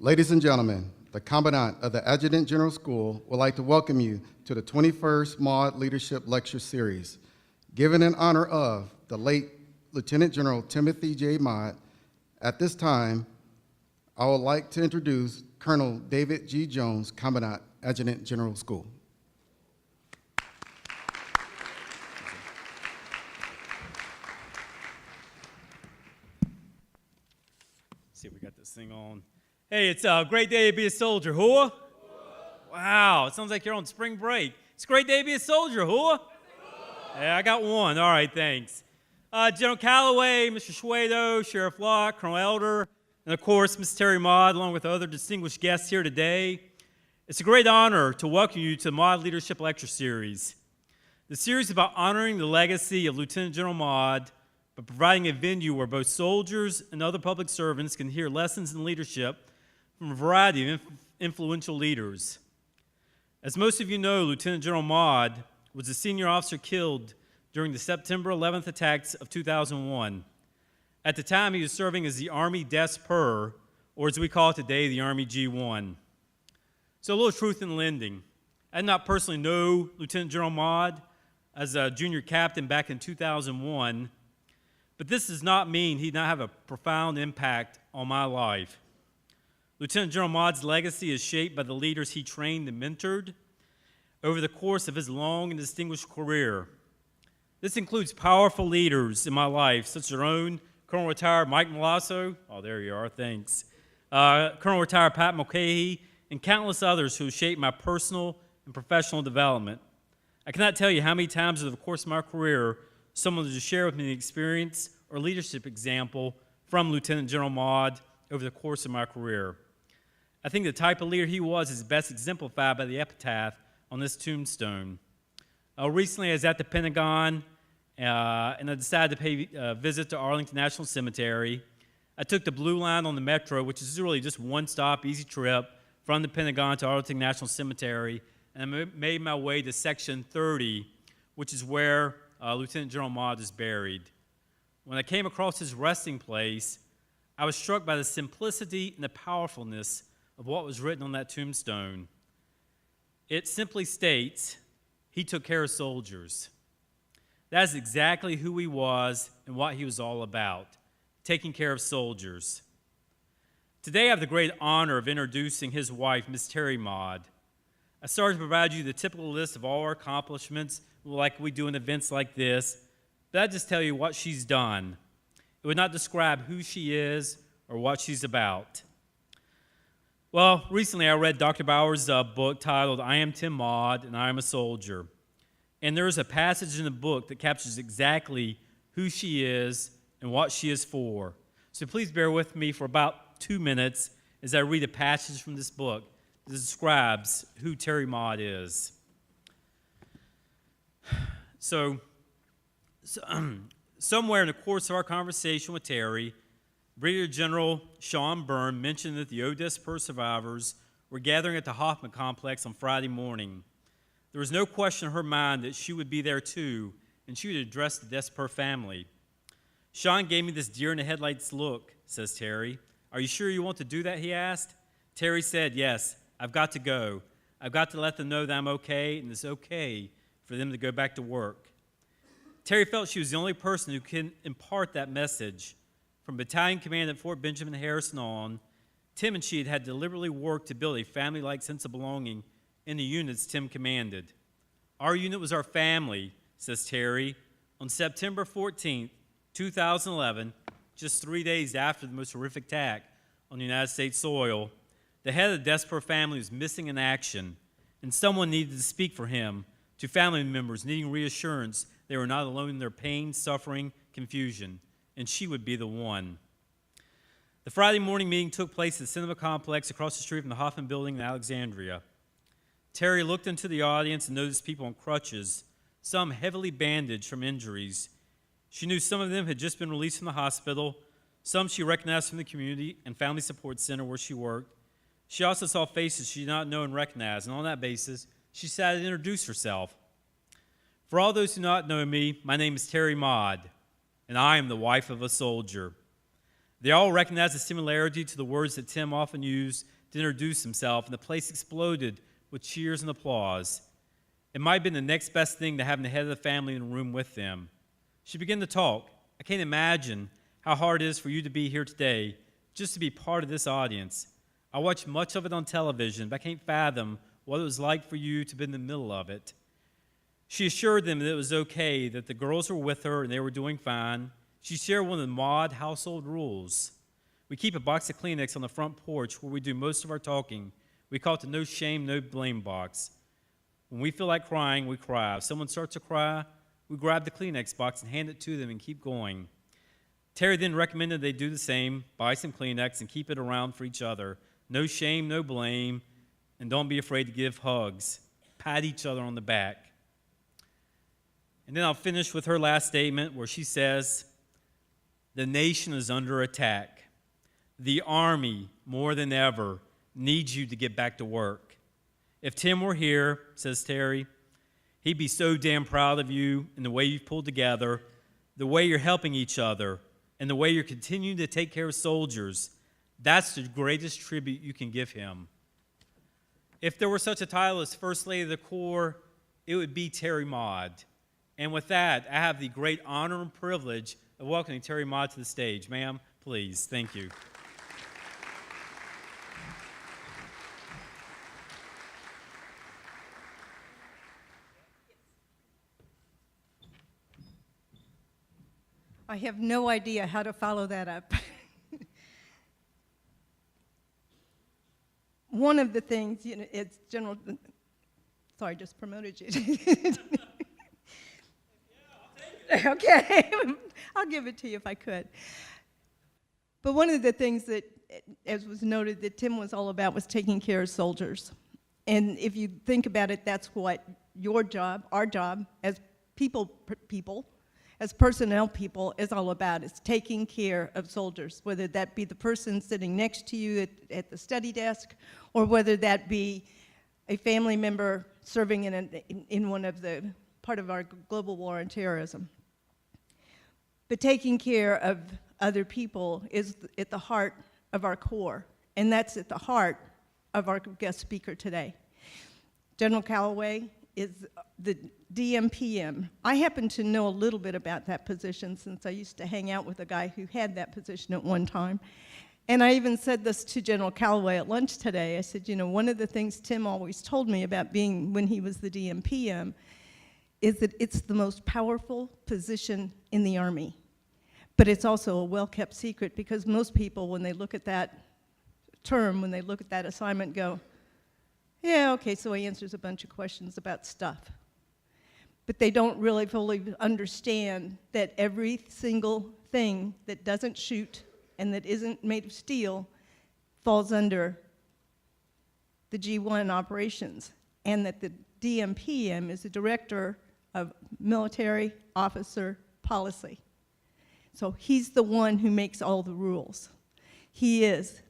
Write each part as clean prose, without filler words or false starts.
Ladies and gentlemen, the Commandant of the Adjutant General School would like to welcome you to the 21st Maude Leadership Lecture Series, given in honor of the late Lieutenant General Timothy J. Maude. At this time, I would like to introduce Colonel David G. Jones, Commandant, Adjutant General School. See if we got this thing on. Hey, it's a great day to be a soldier, whoa? Wow, it sounds like you're on spring break. It's a great day to be a soldier, whoa? Yeah, I got one. All right, thanks. General Calloway, Mr. Schwedo, Sheriff Locke, Colonel Elder, and of course, Ms. Terry Maude, along with other distinguished guests here today. It's a great honor to welcome you to the Maude Leadership Lecture Series. The series is about honoring the legacy of Lieutenant General Maude, but providing a venue where both soldiers and other public servants can hear lessons in leadership from a variety of influential leaders. As most of you know, Lieutenant General Maude was a senior officer killed during the September 11th attacks of 2001. At the time, he was serving as the Army Des-Per, or as we call it today, the Army G1. So a little truth in lending. I did not personally know Lieutenant General Maude as a junior captain back in 2001, but this does not mean he did not have a profound impact on my life. Lieutenant General Maude's legacy is shaped by the leaders he trained and mentored over the course of his long and distinguished career. This includes powerful leaders in my life, such as our own Colonel Retired Mike Milazzo, oh, there you are, thanks, Colonel Retired Pat Mulcahy, and countless others who shaped my personal and professional development. I cannot tell you how many times over the course of my career someone has shared with me an experience or leadership example from Lieutenant General Maude over the course of my career. I think the type of leader he was is best exemplified by the epitaph on this tombstone. Recently, I was at the Pentagon, and I decided to pay a visit to Arlington National Cemetery. I took the Blue Line on the Metro, which is really just one stop, easy trip from the Pentagon to Arlington National Cemetery, and I made my way to Section 30, which is where Lieutenant General Maude is buried. When I came across his resting place, I was struck by the simplicity and the powerfulness of what was written on that tombstone. It simply states, he took care of soldiers. That is exactly who he was and what he was all about, taking care of soldiers. Today I have the great honor of introducing his wife, Ms. Terry Maude. I started to provide you the typical list of all our accomplishments like we do in events like this, but I'll just tell you what she's done. It would not describe who she is or what she's about. Well, recently I read Dr. Bauer's book titled I Am Tim Maude and I Am a Soldier. And there is a passage in the book that captures exactly who she is and what she is for. So please bear with me for about 2 minutes as I read a passage from this book that describes who Terry Maude is. So somewhere in the course of our conversation with Terry, Brigadier General Sean Byrne mentioned that the Des-Per survivors were gathering at the Hoffman Complex on Friday morning. There was no question in her mind that she would be there too, and she would address the Des-Per family. Sean gave me this deer-in-the-headlights look, says Terry. Are you sure you want to do that, he asked. Terry said, yes, I've got to go. I've got to let them know that I'm okay, and it's okay for them to go back to work. Terry felt she was the only person who can impart that message. From battalion command at Fort Benjamin Harrison on, Tim and she had deliberately worked to build a family-like sense of belonging in the units Tim commanded. Our unit was our family, says Terry. On September 14th, 2011, just 3 days after the most horrific attack on the United States soil, the head of the Des-Per family was missing in action, and someone needed to speak for him to family members needing reassurance they were not alone in their pain, suffering, confusion, and she would be the one. The Friday morning meeting took place at the cinema complex across the street from the Hoffman Building in Alexandria. Terry looked into the audience and noticed people on crutches, some heavily bandaged from injuries. She knew some of them had just been released from the hospital, some she recognized from the community and family support center where she worked. She also saw faces she did not know and recognize, and on that basis, she decided to introduce herself. For all those who do not know me, my name is Terry Maude, and I am the wife of a soldier. They all recognized the similarity to the words that Tim often used to introduce himself, and the place exploded with cheers and applause. It might have been the next best thing to having the head of the family in the room with them. She began to talk. I can't imagine how hard it is for you to be here today, just to be part of this audience. I watched much of it on television, but I can't fathom what it was like for you to be in the middle of it. She assured them that it was okay, that the girls were with her and they were doing fine. She shared one of the Maude household rules. We keep a box of Kleenex on the front porch where we do most of our talking. We call it the no shame, no blame box. When we feel like crying, we cry. If someone starts to cry, we grab the Kleenex box and hand it to them and keep going. Terry then recommended they do the same, buy some Kleenex and keep it around for each other. No shame, no blame, and don't be afraid to give hugs. Pat each other on the back. And then I'll finish with her last statement where she says, the nation is under attack. The Army, more than ever, needs you to get back to work. If Tim were here, says Terry, he'd be so damn proud of you and the way you've pulled together, the way you're helping each other, and the way you're continuing to take care of soldiers. That's the greatest tribute you can give him. If there were such a title as First Lady of the Corps, it would be Terry Maude. And with that, I have the great honor and privilege of welcoming Terry Maude to the stage. Ma'am, please. Thank you. I have no idea how to follow that up. One of the things, it's general, sorry, just promoted you. Okay, I'll give it to you if I could. But one of the things that, as was noted, that Tim was all about was taking care of soldiers. And if you think about it, that's what your job, our job, as people, as personnel people, is all about, is taking care of soldiers, whether that be the person sitting next to you at the study desk, or whether that be a family member serving in one of the part of our global war on terrorism. But taking care of other people is at the heart of our Corps, and that's at the heart of our guest speaker today. General Calloway is the DMPM. I happen to know a little bit about that position since I used to hang out with a guy who had that position at one time. And I even said this to General Calloway at lunch today. I said, one of the things Tim always told me about being when he was the DMPM is that it's the most powerful position in the Army. But it's also a well-kept secret because most people, when they look at that term, when they look at that assignment, go, yeah, okay, so he answers a bunch of questions about stuff. But they don't really fully understand that every single thing that doesn't shoot and that isn't made of steel falls under the G1 operations, and that the DMPM is the Director of Military Officer Policy. So he's the one who makes all the rules. He is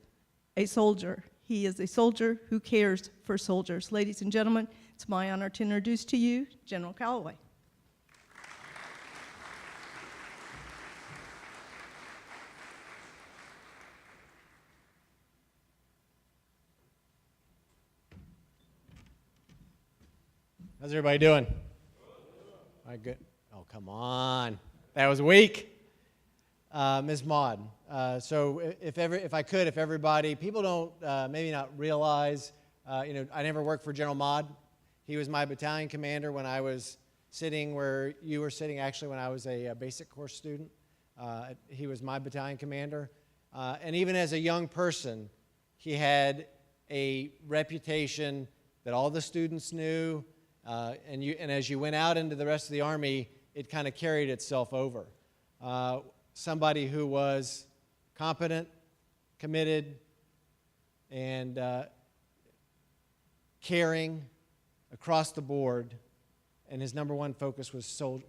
a soldier. He is a soldier who cares for soldiers. Ladies and gentlemen, it's my honor to introduce to you General Calloway. How's everybody doing? All right, good. Oh, come on. That was weak. Ms. Maude. So if everybody, people don't maybe not realize, I never worked for General Maude. He was my battalion commander when I was sitting where you were sitting, actually, when I was a basic course student. He was my battalion commander. And even as a young person, he had a reputation that all the students knew, and as you went out into the rest of the Army, it kind of carried itself over. Somebody who was competent, committed, and caring across the board, and his number one focus was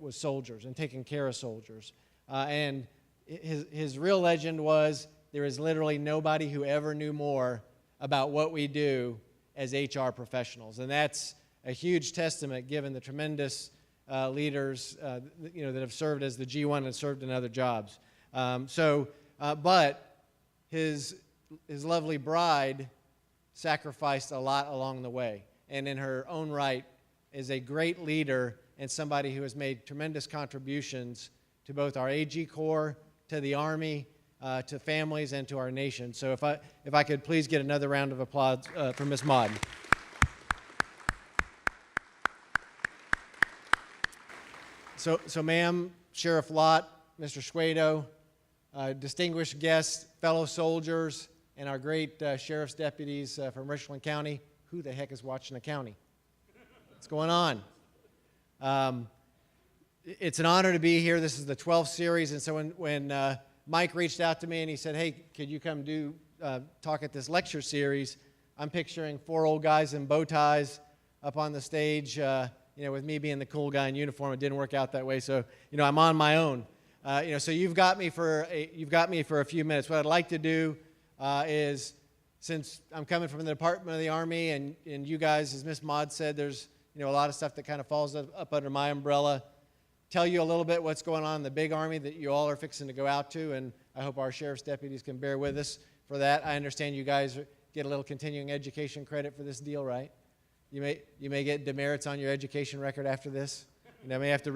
soldiers and taking care of soldiers. And his real legend was, there is literally nobody who ever knew more about what we do as HR professionals. And that's a huge testament given the tremendous leaders that have served as the G1 and served in other jobs. But his lovely bride sacrificed a lot along the way, and in her own right is a great leader and somebody who has made tremendous contributions to both our AG Corps, to the Army, to families, and to our nation. So if I could please get another round of applause for Ms. Maude. So ma'am, Sheriff Lott, Mr. Schwado, distinguished guests, fellow soldiers, and our great sheriff's deputies from Richland County. Who the heck is watching the county? What's going on? It's an honor to be here. This is the 12th series, and so when Mike reached out to me and he said, hey, could you come talk at this lecture series, I'm picturing 4 old guys in bow ties up on the stage, with me being the cool guy in uniform. It didn't work out that way, so I'm on my own. So you've got me for a few minutes. What I'd like to do is, since I'm coming from the Department of the Army, and you guys, as Ms. Maude said, there's a lot of stuff that kind of falls up under my umbrella. Tell you a little bit what's going on in the big Army that you all are fixing to go out to, and I hope our sheriff's deputies can bear with us for that. I understand you guys get a little continuing education credit for this deal, right? You may get demerits on your education record after this. You may have to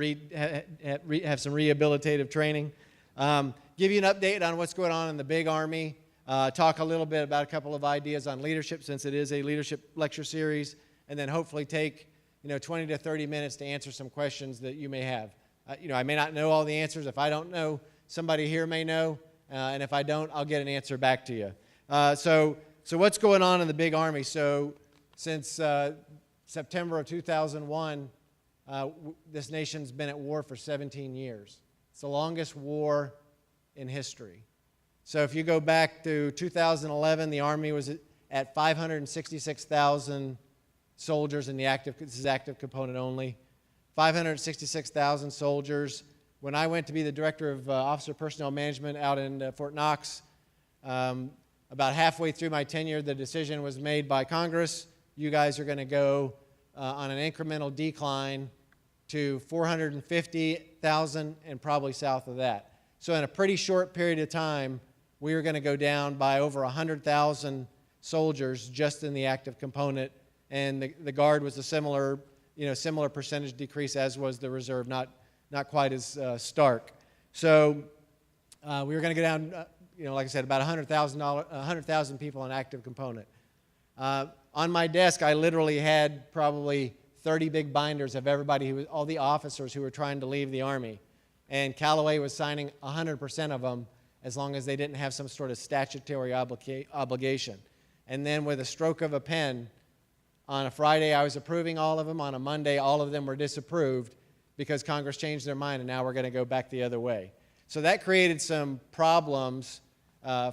have some rehabilitative training. Give you an update on what's going on in the big Army. Talk a little bit about a couple of ideas on leadership, since it is a leadership lecture series, and then hopefully take 20 to 30 minutes to answer some questions that you may have. I may not know all the answers. If I don't know, somebody here may know, and if I don't, I'll get an answer back to you. So what's going on in the big Army? So since September of 2001, this nation's been at war for 17 years. It's the longest war in history. So if you go back to 2011, the Army was at 566,000 soldiers in the this is active component only, 566,000 soldiers. When I went to be the Director of Officer Personnel Management out in Fort Knox, about halfway through my tenure, the decision was made by Congress. You guys are going to go on an incremental decline to 450,000 and probably south of that. So in a pretty short period of time, we are going to go down by over 100,000 soldiers just in the active component, and the Guard was a similar percentage decrease, as was the Reserve, not quite as stark. So we were going to go down, like I said, about 100,000 people in active component. On my desk, I literally had probably 30 big binders of all the officers who were trying to leave the Army. And Callaway was signing 100% of them as long as they didn't have some sort of statutory obligation. And then with a stroke of a pen, on a Friday I was approving all of them. On a Monday, all of them were disapproved because Congress changed their mind, and now we're going to go back the other way. So that created some problems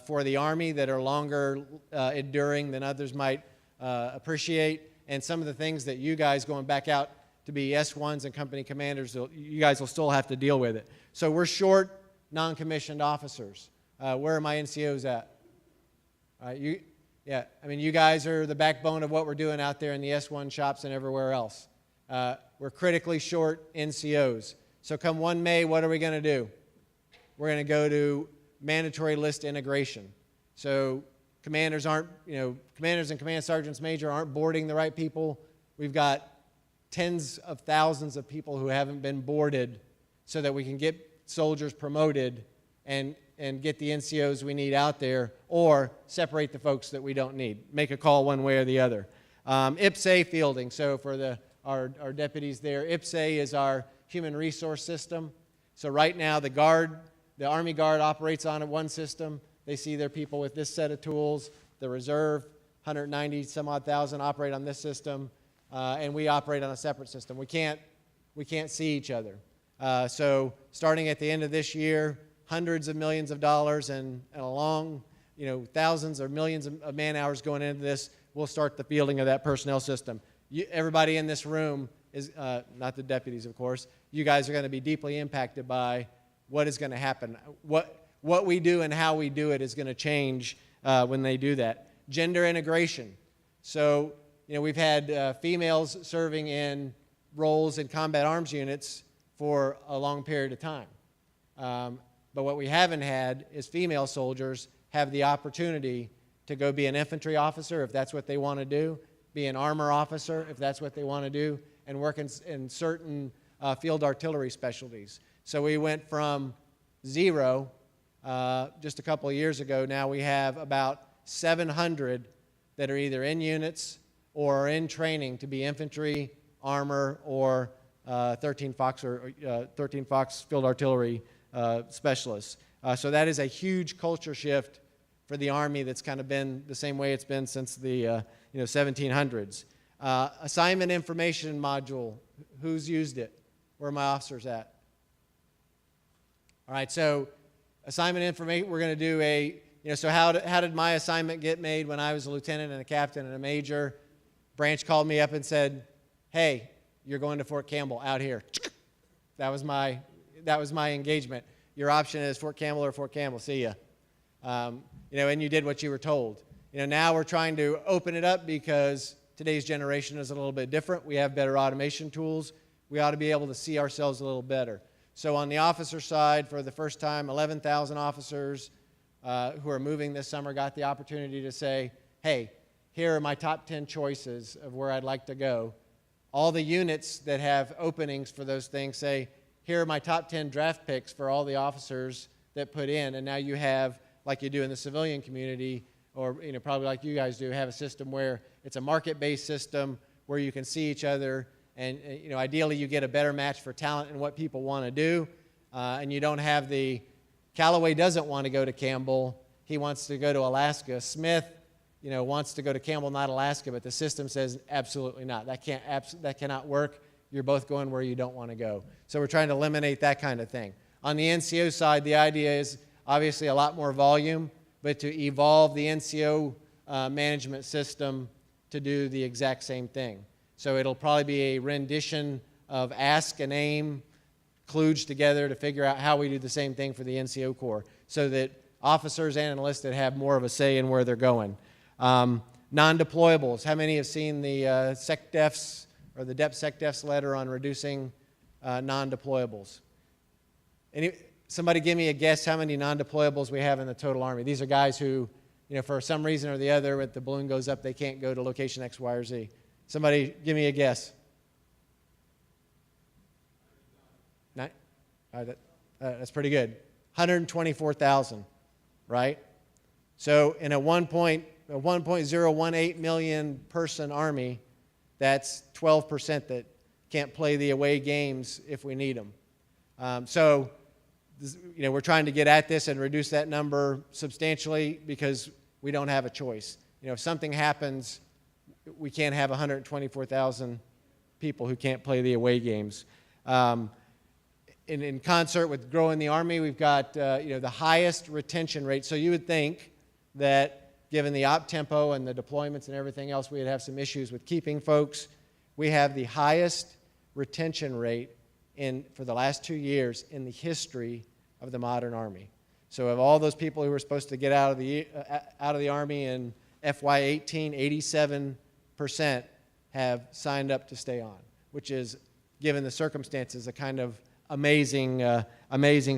for the Army that are longer enduring than others might appreciate, and some of the things that you guys going back out to be S1s and company commanders, you guys will still have to deal with it. So we're short non-commissioned officers. Where are my NCOs at? You guys are the backbone of what we're doing out there in the S1 shops and everywhere else. We're critically short NCOs. So come 1 May, what are we going to do? We're going to go to mandatory list integration. So commanders and command sergeants major aren't boarding the right people. We've got tens of thousands of people who haven't been boarded so that we can get soldiers promoted and get the NCOs we need out there, or separate the folks that we don't need. Make a call one way or the other. IPSA fielding, so for our deputies there, IPSA is our human resource system. So right now the Army Guard operates on one system. They see their people with this set of tools. The Reserve, 190 some odd thousand, operate on this system, and we operate on a separate system. We can't see each other. So starting at the end of this year, hundreds of millions of dollars and along, thousands or millions of man hours going into this, we'll start the fielding of that personnel system. Everybody in this room is, not the deputies, of course, you guys are going to be deeply impacted by what is going to happen. What we do and how we do it is going to change when they do that. Gender integration. So, we've had females serving in roles in combat arms units for a long period of time. But what we haven't had is female soldiers have the opportunity to go be an infantry officer if that's what they want to do, be an armor officer if that's what they want to do, and work in certain field artillery specialties. So we went from 0 just a couple of years ago. Now we have about 700 that are either in units or are in training to be infantry, armor, or 13 Fox field artillery specialists. So that is a huge culture shift for the Army that's kind of been the same way it's been since the 1700s. Assignment information module, who's used it? Where are my officers at? All right, so assignment information, we're going to do so how did my assignment get made when I was a lieutenant and a captain and a major? Branch called me up and said, hey, you're going to Fort Campbell out here. That was my engagement. Your option is Fort Campbell or Fort Campbell. See ya. And you did what you were told. Now we're trying to open it up because today's generation is a little bit different. We have better automation tools. We ought to be able to see ourselves a little better. So on the officer side, for the first time, 11,000 officers who are moving this summer got the opportunity to say, hey, here are my top 10 choices of where I'd like to go. All the units that have openings for those things say, here are my top 10 draft picks for all the officers that put in. And now you have, like you do in the civilian community, or probably like you guys do, have a system where it's a market-based system where you can see each other. And ideally you get a better match for talent and what people want to do. And you don't have Callaway doesn't want to go to Campbell. He wants to go to Alaska. Smith wants to go to Campbell, not Alaska, but the system says absolutely not. That cannot work. You're both going where you don't want to go. So we're trying to eliminate that kind of thing. On the NCO side, the idea is obviously a lot more volume, but to evolve the NCO management system to do the exact same thing. So it'll probably be a rendition of ask and aim kludged together to figure out how we do the same thing for the NCO Corps so that officers and enlisted have more of a say in where they're going. Non-deployables. How many have seen the SecDef's or the DEP SecDef's letter on reducing non-deployables? Somebody give me a guess how many non-deployables we have in the total Army. These are guys who, for some reason or the other, if the balloon goes up, they can't go to location X, Y, or Z. Somebody give me a guess. That's pretty good. 124,000, right? So in a 1.018 million person Army, that's 12% that can't play the away games if we need them. We're trying to get at this and reduce that number substantially because we don't have a choice. If something happens, we can't have 124,000 people who can't play the away games. In concert with growing the Army, we've got the highest retention rate. So you would think that given the op tempo and the deployments and everything else, we'd have some issues with keeping folks. We have the highest retention rate for the last 2 years in the history of the modern Army. So of all those people who were supposed to get out of the Army in FY18, 87% have signed up to stay on, which is, given the circumstances, a kind of amazing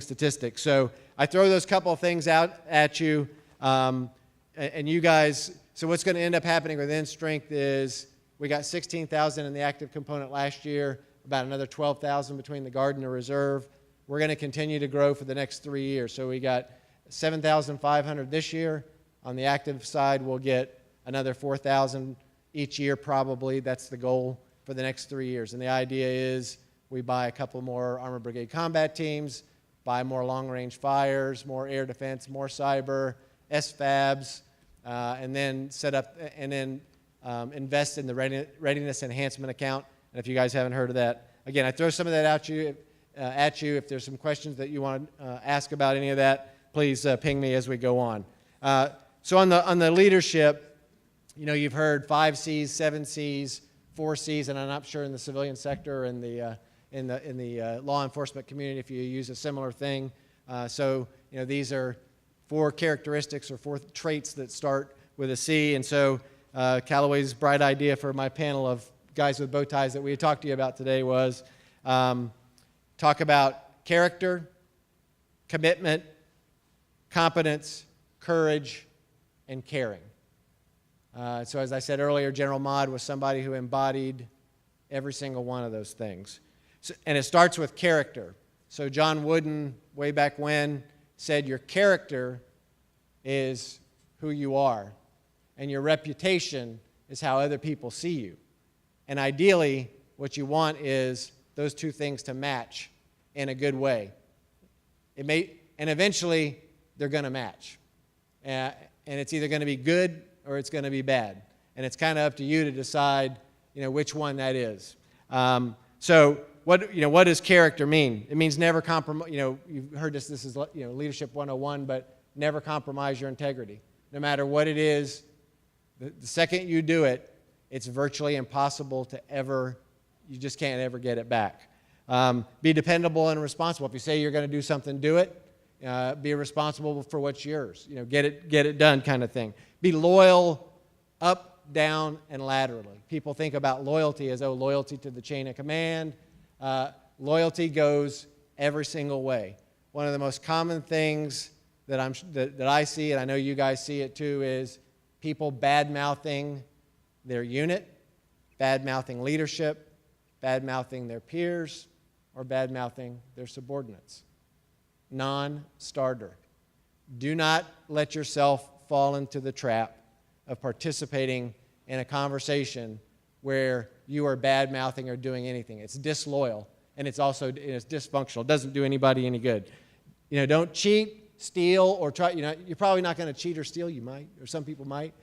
statistic. So I throw those couple of things out at you, and you guys. So what's going to end up happening within strength is we got 16,000 in the active component last year, about another 12,000 between the Guard and the Reserve. We're going to continue to grow for the next 3 years. So we got 7,500 this year. On the active side, we'll get another 4,000 each year probably. That's the goal for the next 3 years. And the idea is we buy a couple more Armored Brigade combat teams, buy more long-range fires, more air defense, more cyber, SFABs, and then invest in the readiness enhancement account. And if you guys haven't heard of that, again, I throw some of that at you. If there's some questions that you want to ask about any of that, please ping me as we go on. So on the leadership, you've heard 5 C's, 7 C's, 4 C's, and I'm not sure in the civilian sector and in the law enforcement community if you use a similar thing. These are 4 characteristics or 4 traits that start with a C. And so Callaway's bright idea for my panel of guys with bow ties that we had talked to you about today was talk about character, commitment, competence, courage, and caring. So as I said earlier, General Maude was somebody who embodied every single one of those things. So, and it starts with character. So John Wooden, way back when, said your character is who you are, and your reputation is how other people see you. And ideally, what you want is those two things to match in a good way. And eventually, they're going to match. And it's either going to be good or it's going to be bad. And it's kind of up to you to decide, which one that is. So what does character mean? It means never compromise. You've heard this is Leadership 101, but never compromise your integrity. No matter what it is, the second you do it, it's virtually impossible to you just can't ever get it back. Be dependable and responsible. If you say you're going to do something, do it. Be responsible for what's yours. Get it done kind of thing. Be loyal up, down, and laterally. People think about loyalty as, loyalty to the chain of command. Loyalty goes every single way. One of the most common things that I see, and I know you guys see it too, is people bad-mouthing their unit, bad-mouthing leadership, bad-mouthing their peers, or bad-mouthing their subordinates. Non-starter. Do not let yourself fall into the trap of participating in a conversation where you are bad-mouthing or doing anything. It's disloyal, and it's dysfunctional. It doesn't do anybody any good. Don't cheat, steal, or try. You're probably not going to cheat or steal. You might, or some people might.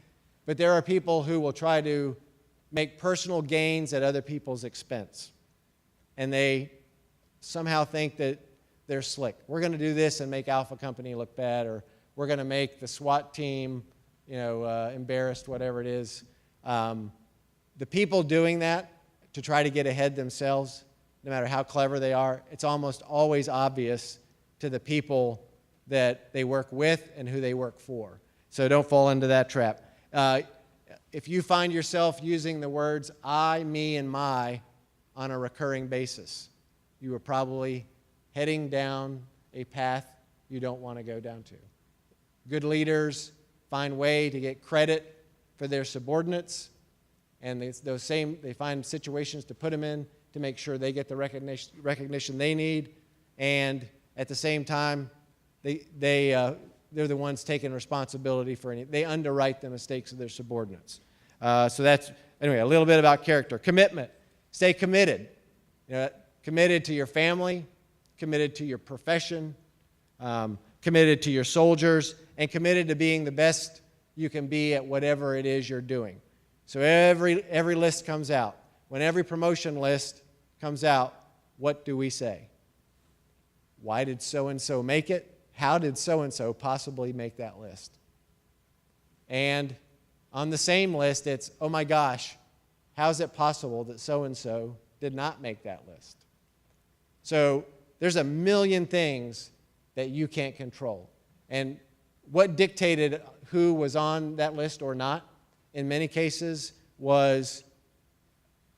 But there are people who will try to make personal gains at other people's expense. And they somehow think that they're slick. We're going to do this and make Alpha Company look bad, or we're going to make the SWAT team, embarrassed, whatever it is. The people doing that to try to get ahead themselves, no matter how clever they are, it's almost always obvious to the people that they work with and who they work for. So don't fall into that trap. If you find yourself using the words I, me, and my on a recurring basis, you are probably heading down a path you don't want to go down to. Good leaders find way to get credit for their subordinates, and they find situations to put them in to make sure they get the recognition they need, and at the same time, they're the ones taking responsibility for they underwrite the mistakes of their subordinates. So that's, anyway, a little bit about character. Commitment. Stay committed. Committed to your family, committed to your profession, committed to your soldiers, and committed to being the best you can be at whatever it is you're doing. So every list comes out. When every promotion list comes out, what do we say? Why did so-and-so make it? How did so-and-so possibly make that list? And on the same list, it's, oh my gosh, how is it possible that so-and-so did not make that list? So there's a million things that you can't control. And what dictated who was on that list or not, in many cases, was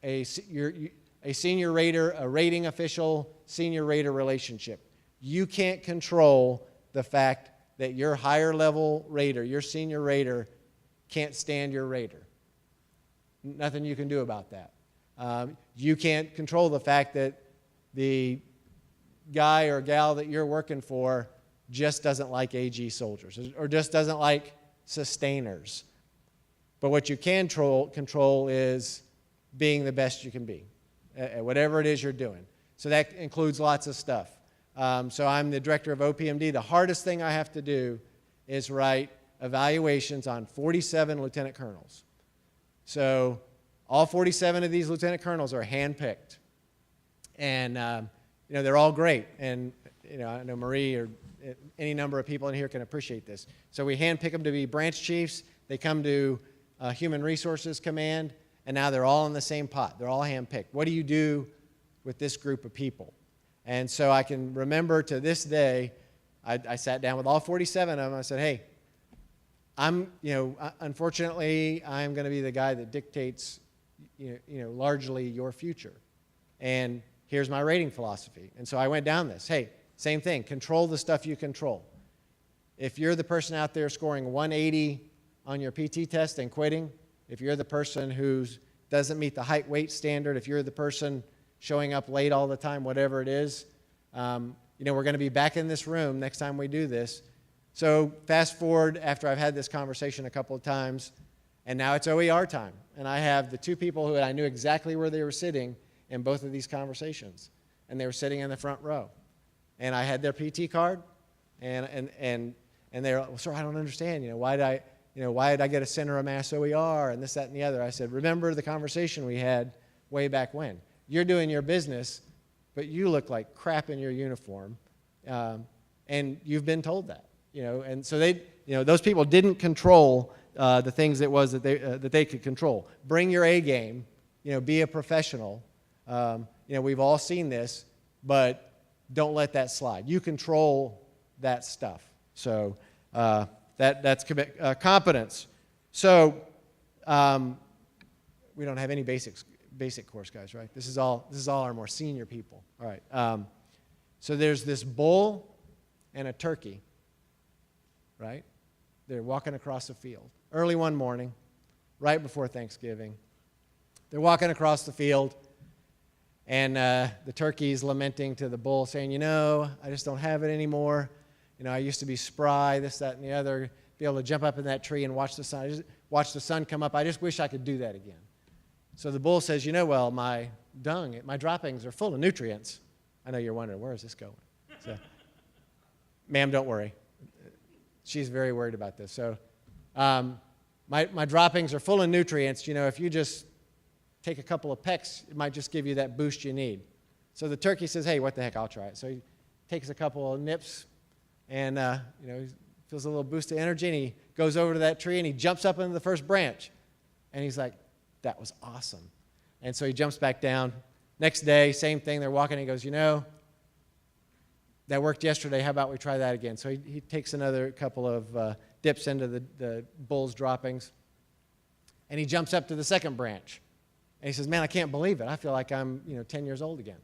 a senior rater, a rating official, senior rater relationship. You can't control the fact that your higher level rater, your senior rater, can't stand your rater. Nothing you can do about that. You can't control the fact that the guy or gal that you're working for just doesn't like AG soldiers or just doesn't like sustainers. But what you can control is being the best you can be at whatever it is you're doing. So that includes lots of stuff. So I'm the director of OPMD. The hardest thing I have to do is write evaluations on 47 lieutenant colonels. So all 47 of these lieutenant colonels are handpicked. And, they're all great. And, I know Marie or any number of people in here can appreciate this. So we handpick them to be branch chiefs. They come to Human Resources Command, and now they're all in the same pot. They're all handpicked. What do you do with this group of people? And so I can remember to this day, I sat down with all 47 of them. I said, hey, unfortunately, I'm going to be the guy that dictates, largely your future. And here's my rating philosophy. And so I went down this. Hey, same thing. Control the stuff you control. If you're the person out there scoring 180 on your PT test and quitting, if you're the person who doesn't meet the height weight standard, if you're the person showing up late all the time, whatever it is, we're going to be back in this room next time we do this. So fast forward after I've had this conversation a couple of times, and now it's OER time. And I have the two people who I knew exactly where they were sitting in both of these conversations. And they were sitting in the front row. And I had their PT card, and they're like, well, sir, I don't understand. Why did I get a center of mass OER and this, that, and the other? I said, remember the conversation we had way back when. You're doing your business, but you look like crap in your uniform, and you've been told that. And so those people didn't control the things that they could control. Bring your A game, be a professional. We've all seen this, but don't let that slide. You control that stuff. So that's competence. So we don't have any basic course guys, right? This is all our more senior people. All right. So there's this bull and a turkey, right? They're walking across the field early one morning, right before Thanksgiving. They're walking across the field, and the turkey's lamenting to the bull, saying, I just don't have it anymore. I used to be spry, this, that, and the other, be able to jump up in that tree and watch the sun come up. I just wish I could do that again. So the bull says, well, my droppings are full of nutrients. I know you're wondering, where is this going? So, ma'am, don't worry. She's very worried about this. So my droppings are full of nutrients. If you just take a couple of pecks, it might just give you that boost you need. So the turkey says, hey, what the heck, I'll try it. So he takes a couple of nips, and he feels a little boost of energy, and he goes over to that tree, and he jumps up into the first branch. And he's like, that was awesome. And so he jumps back down. Next day, same thing. They're walking, and he goes, that worked yesterday. How about we try that again? So he takes another couple of dips into the bull's droppings, and he jumps up to the second branch. And he says, man, I can't believe it. I feel like I'm 10 years old again.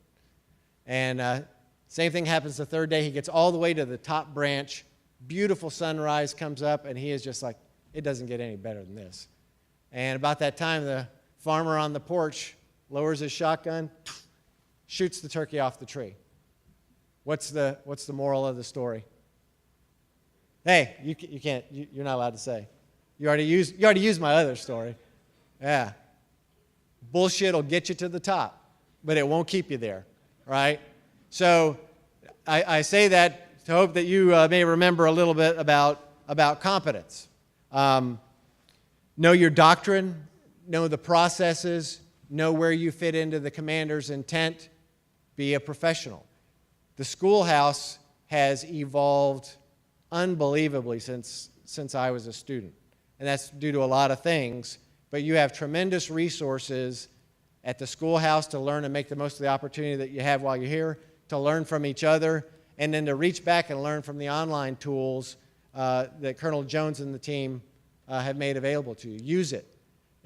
And same thing happens the third day. He gets all the way to the top branch. Beautiful sunrise comes up, and he is just like, it doesn't get any better than this. And about that time, the farmer on the porch lowers his shotgun, shoots the turkey off the tree. What's the moral of the story? Hey, you're not allowed to say. You already used my other story. Yeah. Bullshit will get you to the top, but it won't keep you there, right? So I say that to hope that you may remember a little bit about competence. Know your doctrine, know the processes, know where you fit into the commander's intent, be a professional. The schoolhouse has evolved unbelievably since I was a student, and that's due to a lot of things, but you have tremendous resources at the schoolhouse to learn and make the most of the opportunity that you have while you're here, to learn from each other, and then to reach back and learn from the online tools that Colonel Jones and the team have made available to you. Use it.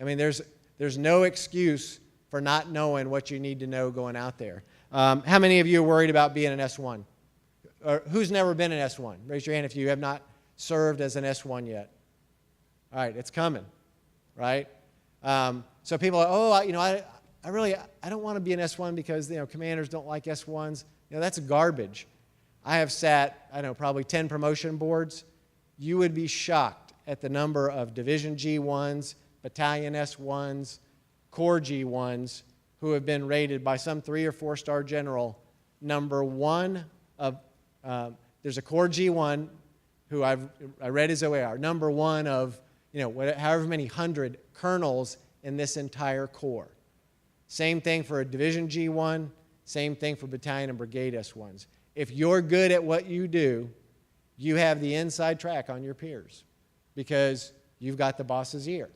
I mean, there's no excuse for not knowing what you need to know going out there. How many of you are worried about being an S1? Or who's never been an S1? Raise your hand if you have not served as an S1 yet. All right, it's coming, right? So people are, I don't want to be an S1 because commanders don't like S1s. That's garbage. I have sat, probably 10 promotion boards. You would be shocked at the number of Division G1s, Battalion S1s, Corps G1s who have been rated by some 3- or 4-star general number one of, there's a Corps G1 who I read his OER, number one of, however many hundred colonels in this entire Corps. Same thing for a Division G1, same thing for Battalion and Brigade S1s. If you're good at what you do, you have the inside track on your peers because you've got the boss's ear.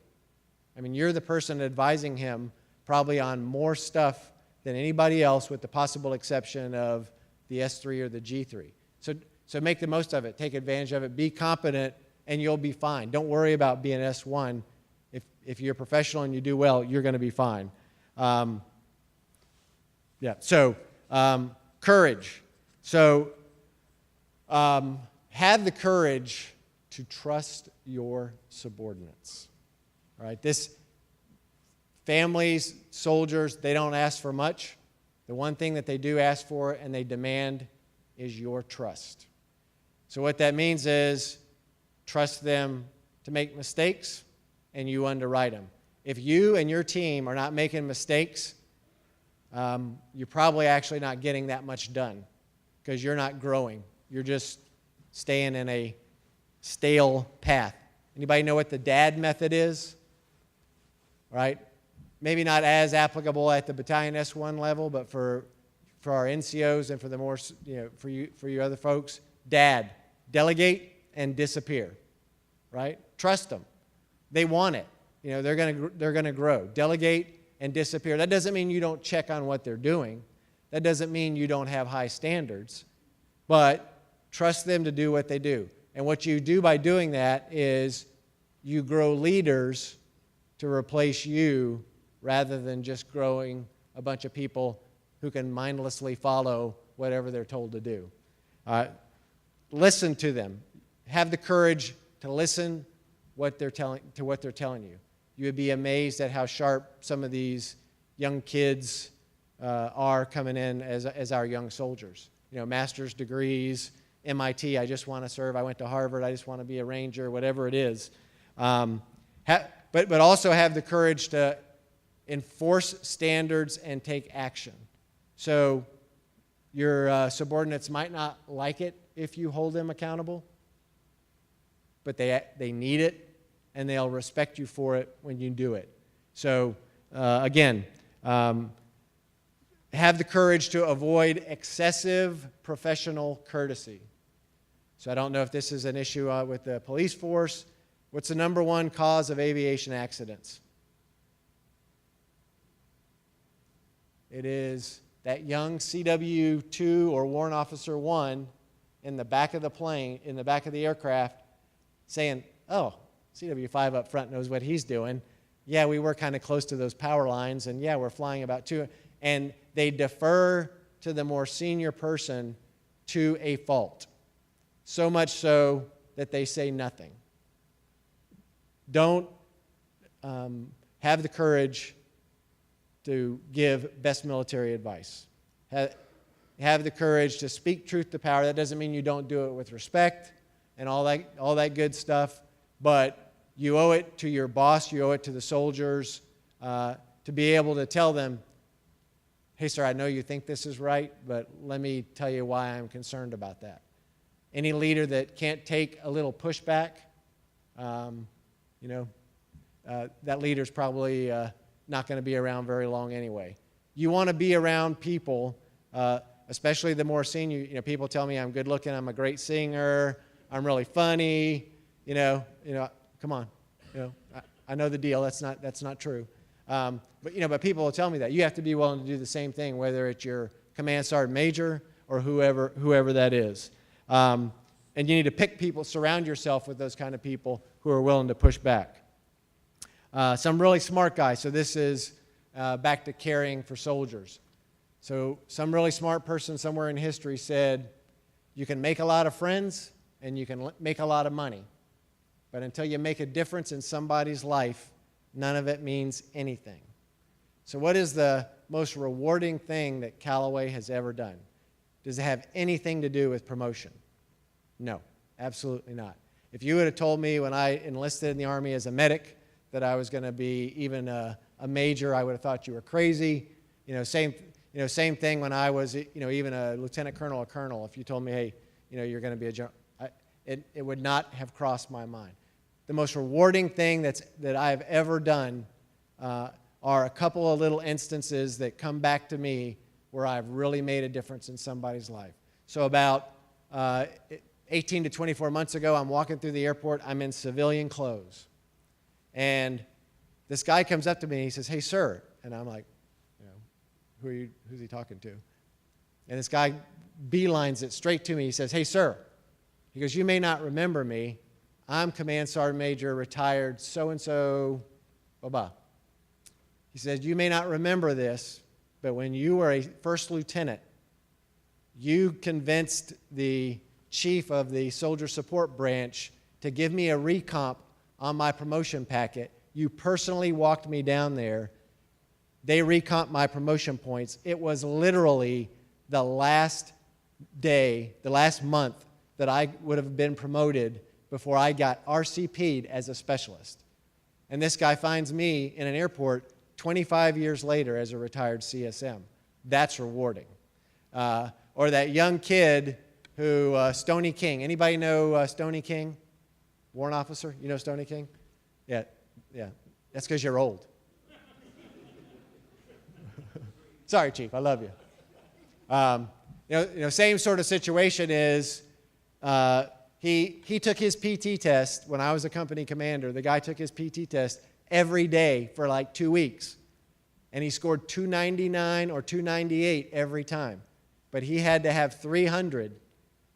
I mean, you're the person advising him probably on more stuff than anybody else with the possible exception of the S3 or the G3. So make the most of it. Take advantage of it. Be competent, and you'll be fine. Don't worry about being S1. If you're professional and you do well, you're going to be fine. Courage. So have the courage to trust your subordinates. All right, this families, soldiers, they don't ask for much. The one thing that they do ask for and they demand is your trust. So what that means is trust them to make mistakes and you underwrite them. If you and your team are not making mistakes, you're probably actually not getting that much done because you're not growing. You're just staying in a stale path. Anybody know what the DAD method is? Right? Maybe not as applicable at the battalion S1 level, but for our NCOs and for the more, for you other folks, DAD, delegate and disappear. Right? Trust them. They want it. They're going to grow. Delegate and disappear. That doesn't mean you don't check on what they're doing. That doesn't mean you don't have high standards. But trust them to do what they do. And what you do by doing that is you grow leaders to replace you rather than just growing a bunch of people who can mindlessly follow whatever they're told to do. Listen to them. Have the courage to listen to what they're telling you. You would be amazed at how sharp some of these young kids are coming in as our young soldiers. Master's degrees, MIT, I just want to serve. I went to Harvard, I just want to be a ranger, whatever it is. But also have the courage to enforce standards and take action. So your subordinates might not like it if you hold them accountable, but they need it, and they'll respect you for it when you do it. So again, have the courage to avoid excessive professional courtesy. So I don't know if this is an issue with the police force. What's the number one cause of aviation accidents? It is that young CW2 or Warrant Officer 1 in the back of the plane, in the back of the aircraft, saying, oh, CW5 up front knows what he's doing. Yeah, we were kind of close to those power lines, and yeah, we're flying about 2. And they defer to the more senior person to a fault. So much so that they say nothing. Don't have the courage to give best military advice. Have the courage to speak truth to power. That doesn't mean you don't do it with respect and all that good stuff, but you owe it to your boss, you owe it to the soldiers to be able to tell them, hey, sir, I know you think this is right, but let me tell you why I'm concerned about that. Any leader that can't take a little pushback, that leader's probably not going to be around very long anyway. You want to be around people, especially the more senior. People tell me I'm good looking, I'm a great singer, I'm really funny. Come on. I know the deal. That's not true. But people will tell me that. You have to be willing to do the same thing, whether it's your command sergeant major or whoever that is. And you need to pick people, surround yourself with those kind of people who are willing to push back. Some really smart guys. So this is back to caring for soldiers. So some really smart person somewhere in history said, you can make a lot of friends and you can make a lot of money. But until you make a difference in somebody's life, none of it means anything. So what is the most rewarding thing that Callaway has ever done? Does it have anything to do with promotion? No, absolutely not. If you would have told me when I enlisted in the Army as a medic that I was going to be even a major, I would have thought you were crazy. Same thing when I was even a lieutenant colonel or colonel. If you told me, hey, you're going to be a general, it would not have crossed my mind. The most rewarding thing that I've ever done are a couple of little instances that come back to me where I've really made a difference in somebody's life. So about 18 to 24 months ago, I'm walking through the airport. I'm in civilian clothes. And this guy comes up to me and he says, hey, sir. And I'm like, who's he talking to? And this guy beelines it straight to me. He says, hey, sir. He goes, you may not remember me. I'm Command Sergeant Major, retired, so-and-so, blah-blah. He said, you may not remember this, but when you were a first lieutenant, you convinced the chief of the soldier support branch to give me a recomp on my promotion packet. You personally walked me down there. They recomped my promotion points. It was literally the last day, the last month that I would have been promoted before I got RCP'd as a specialist. And this guy finds me in an airport 25 years later as a retired CSM. That's rewarding. Or that young kid who, Stony King. Anybody know Stony King? Warrant officer? You know Stony King? Yeah. That's because you're old. Sorry, Chief. I love you. Same sort of situation is he took his PT test when I was a company commander. The guy took his PT test every day for like 2 weeks. And he scored 299 or 298 every time. But he had to have 300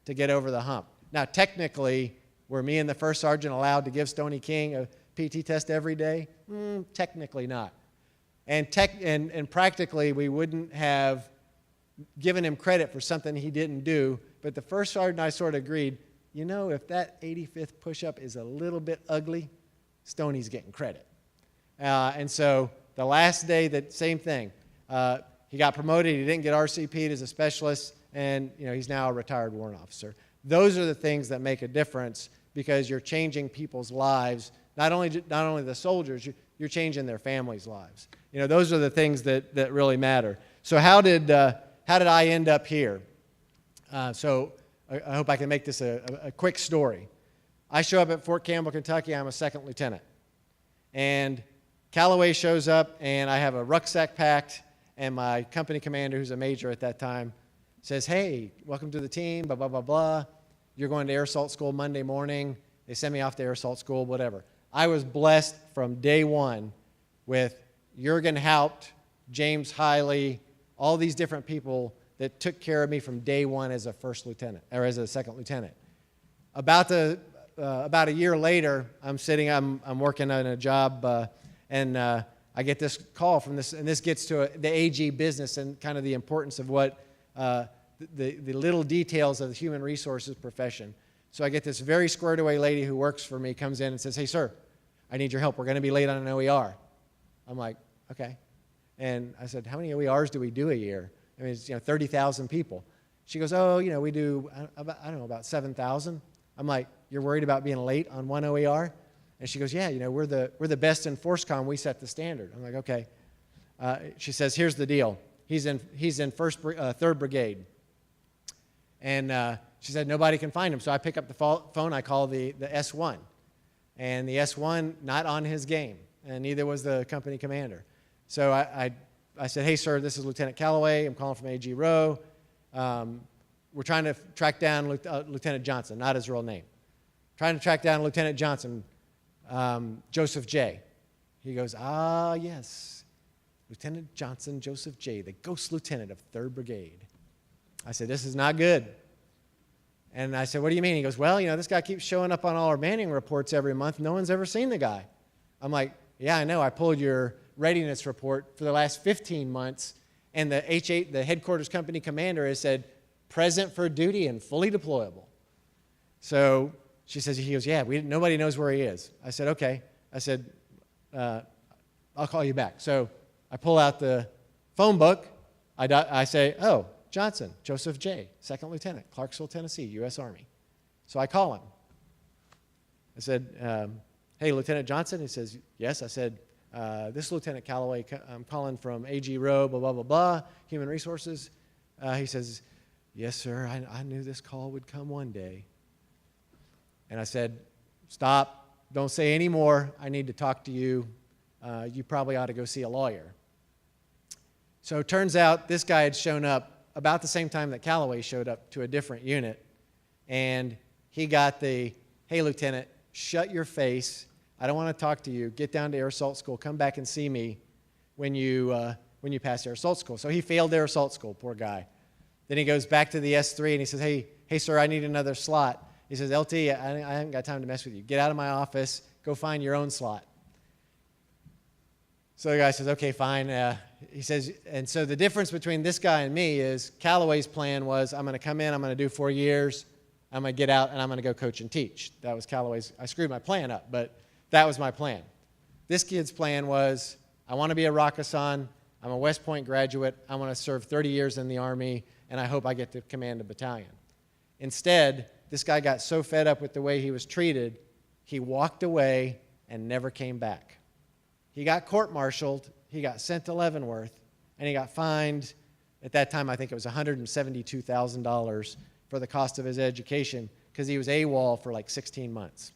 to get over the hump. Now, technically, were me and the first sergeant allowed to give Stony King a PT test every day? Technically not. And practically, we wouldn't have given him credit for something he didn't do. But the first sergeant and I sort of agreed, if that 85th push-up is a little bit ugly, Stoney's getting credit. And so the last day, that same thing. He got promoted. He didn't get RCP'd as a specialist, and he's now a retired warrant officer. Those are the things that make a difference because you're changing people's lives. Not only the soldiers, you're changing their families' lives. Those are the things that really matter. So how did I end up here? So I hope I can make this a quick story. I show up at Fort Campbell, Kentucky. I'm a second lieutenant. And Callaway shows up, and I have a rucksack packed, and my company commander, who's a major at that time, says, "Hey, welcome to the team, blah, blah, blah, blah. You're going to air assault school Monday morning." They send me off to air assault school, whatever. I was blessed from day one with Jurgen Haupt, James Hiley, all these different people that took care of me from day one as a first lieutenant, or as a second lieutenant. About a year later, I'm working on a job, and I get this call from this, and this gets to the AG business and kind of the importance of what the little details of the human resources profession. So I get this very squared away lady who works for me, comes in and says, "Hey, sir, I need your help. We're going to be late on an OER." I'm like, "Okay." And I said, "How many OERs do we do a year?" I mean, it's 30,000 people. She goes, "Oh, we do, about 7,000. I'm like, "You're worried about being late on one OER?" And she goes, "Yeah, we're the best in FORSCOM. We set the standard." I'm like, "Okay." She says, "Here's the deal. He's in 3rd Brigade." And she said, "Nobody can find him." So I pick up the phone. I call the S1. And the S1, not on his game. And neither was the company commander. So I said, "Hey, sir, this is Lieutenant Callaway. I'm calling from AG Row. We're trying to track down Lieutenant Johnson," not his real name. "Trying to track down Lieutenant Johnson, Joseph J." He goes, "Ah, yes, Lieutenant Johnson, Joseph J., the ghost lieutenant of 3rd Brigade." I said, "This is not good." And I said, "What do you mean?" He goes, "Well, this guy keeps showing up on all our manning reports every month. No one's ever seen the guy." I'm like, "Yeah, I know. I pulled your readiness report for the last 15 months, and the H8, the headquarters company commander, has said, present for duty and fully deployable." So he goes, "Yeah, nobody knows where he is." I said, "Okay." I said, "I'll call you back." So I pull out the phone book. I say, "Oh, Johnson, Joseph J., 2nd Lieutenant, Clarksville, Tennessee, U.S. Army." So I call him. I said, "Hey, Lieutenant Johnson?" He says, "Yes." I said, "This is Lieutenant Callaway. I'm calling from AG Row, blah, blah, blah, blah, Human Resources." He says, "Yes, sir. I knew this call would come one day." And I said, "Stop. Don't say any more. I need to talk to you. You probably ought to go see a lawyer." So it turns out this guy had shown up about the same time that Callaway showed up to a different unit. And he got the, "Hey, Lieutenant, shut your face. I don't want to talk to you. Get down to air assault school. Come back and see me when you pass air assault school." So he failed air assault school, poor guy. Then he goes back to the S3 and he says, hey, sir, I need another slot." He says, "LT, I haven't got time to mess with you. Get out of my office. Go find your own slot." So the guy says, "Okay, fine." He says, and so the difference between this guy and me is Callaway's plan was, I'm going to come in, I'm going to do 4 years, I'm going to get out and I'm going to go coach and teach. That was Callaway's. I screwed my plan up, but that was my plan. This kid's plan was, I want to be a Rakkasan. I'm a West Point graduate. I want to serve 30 years in the Army, and I hope I get to command a battalion. Instead, this guy got so fed up with the way he was treated, he walked away and never came back. He got court-martialed, he got sent to Leavenworth, and he got fined, at that time I think it was $172,000 for the cost of his education because he was AWOL for like 16 months.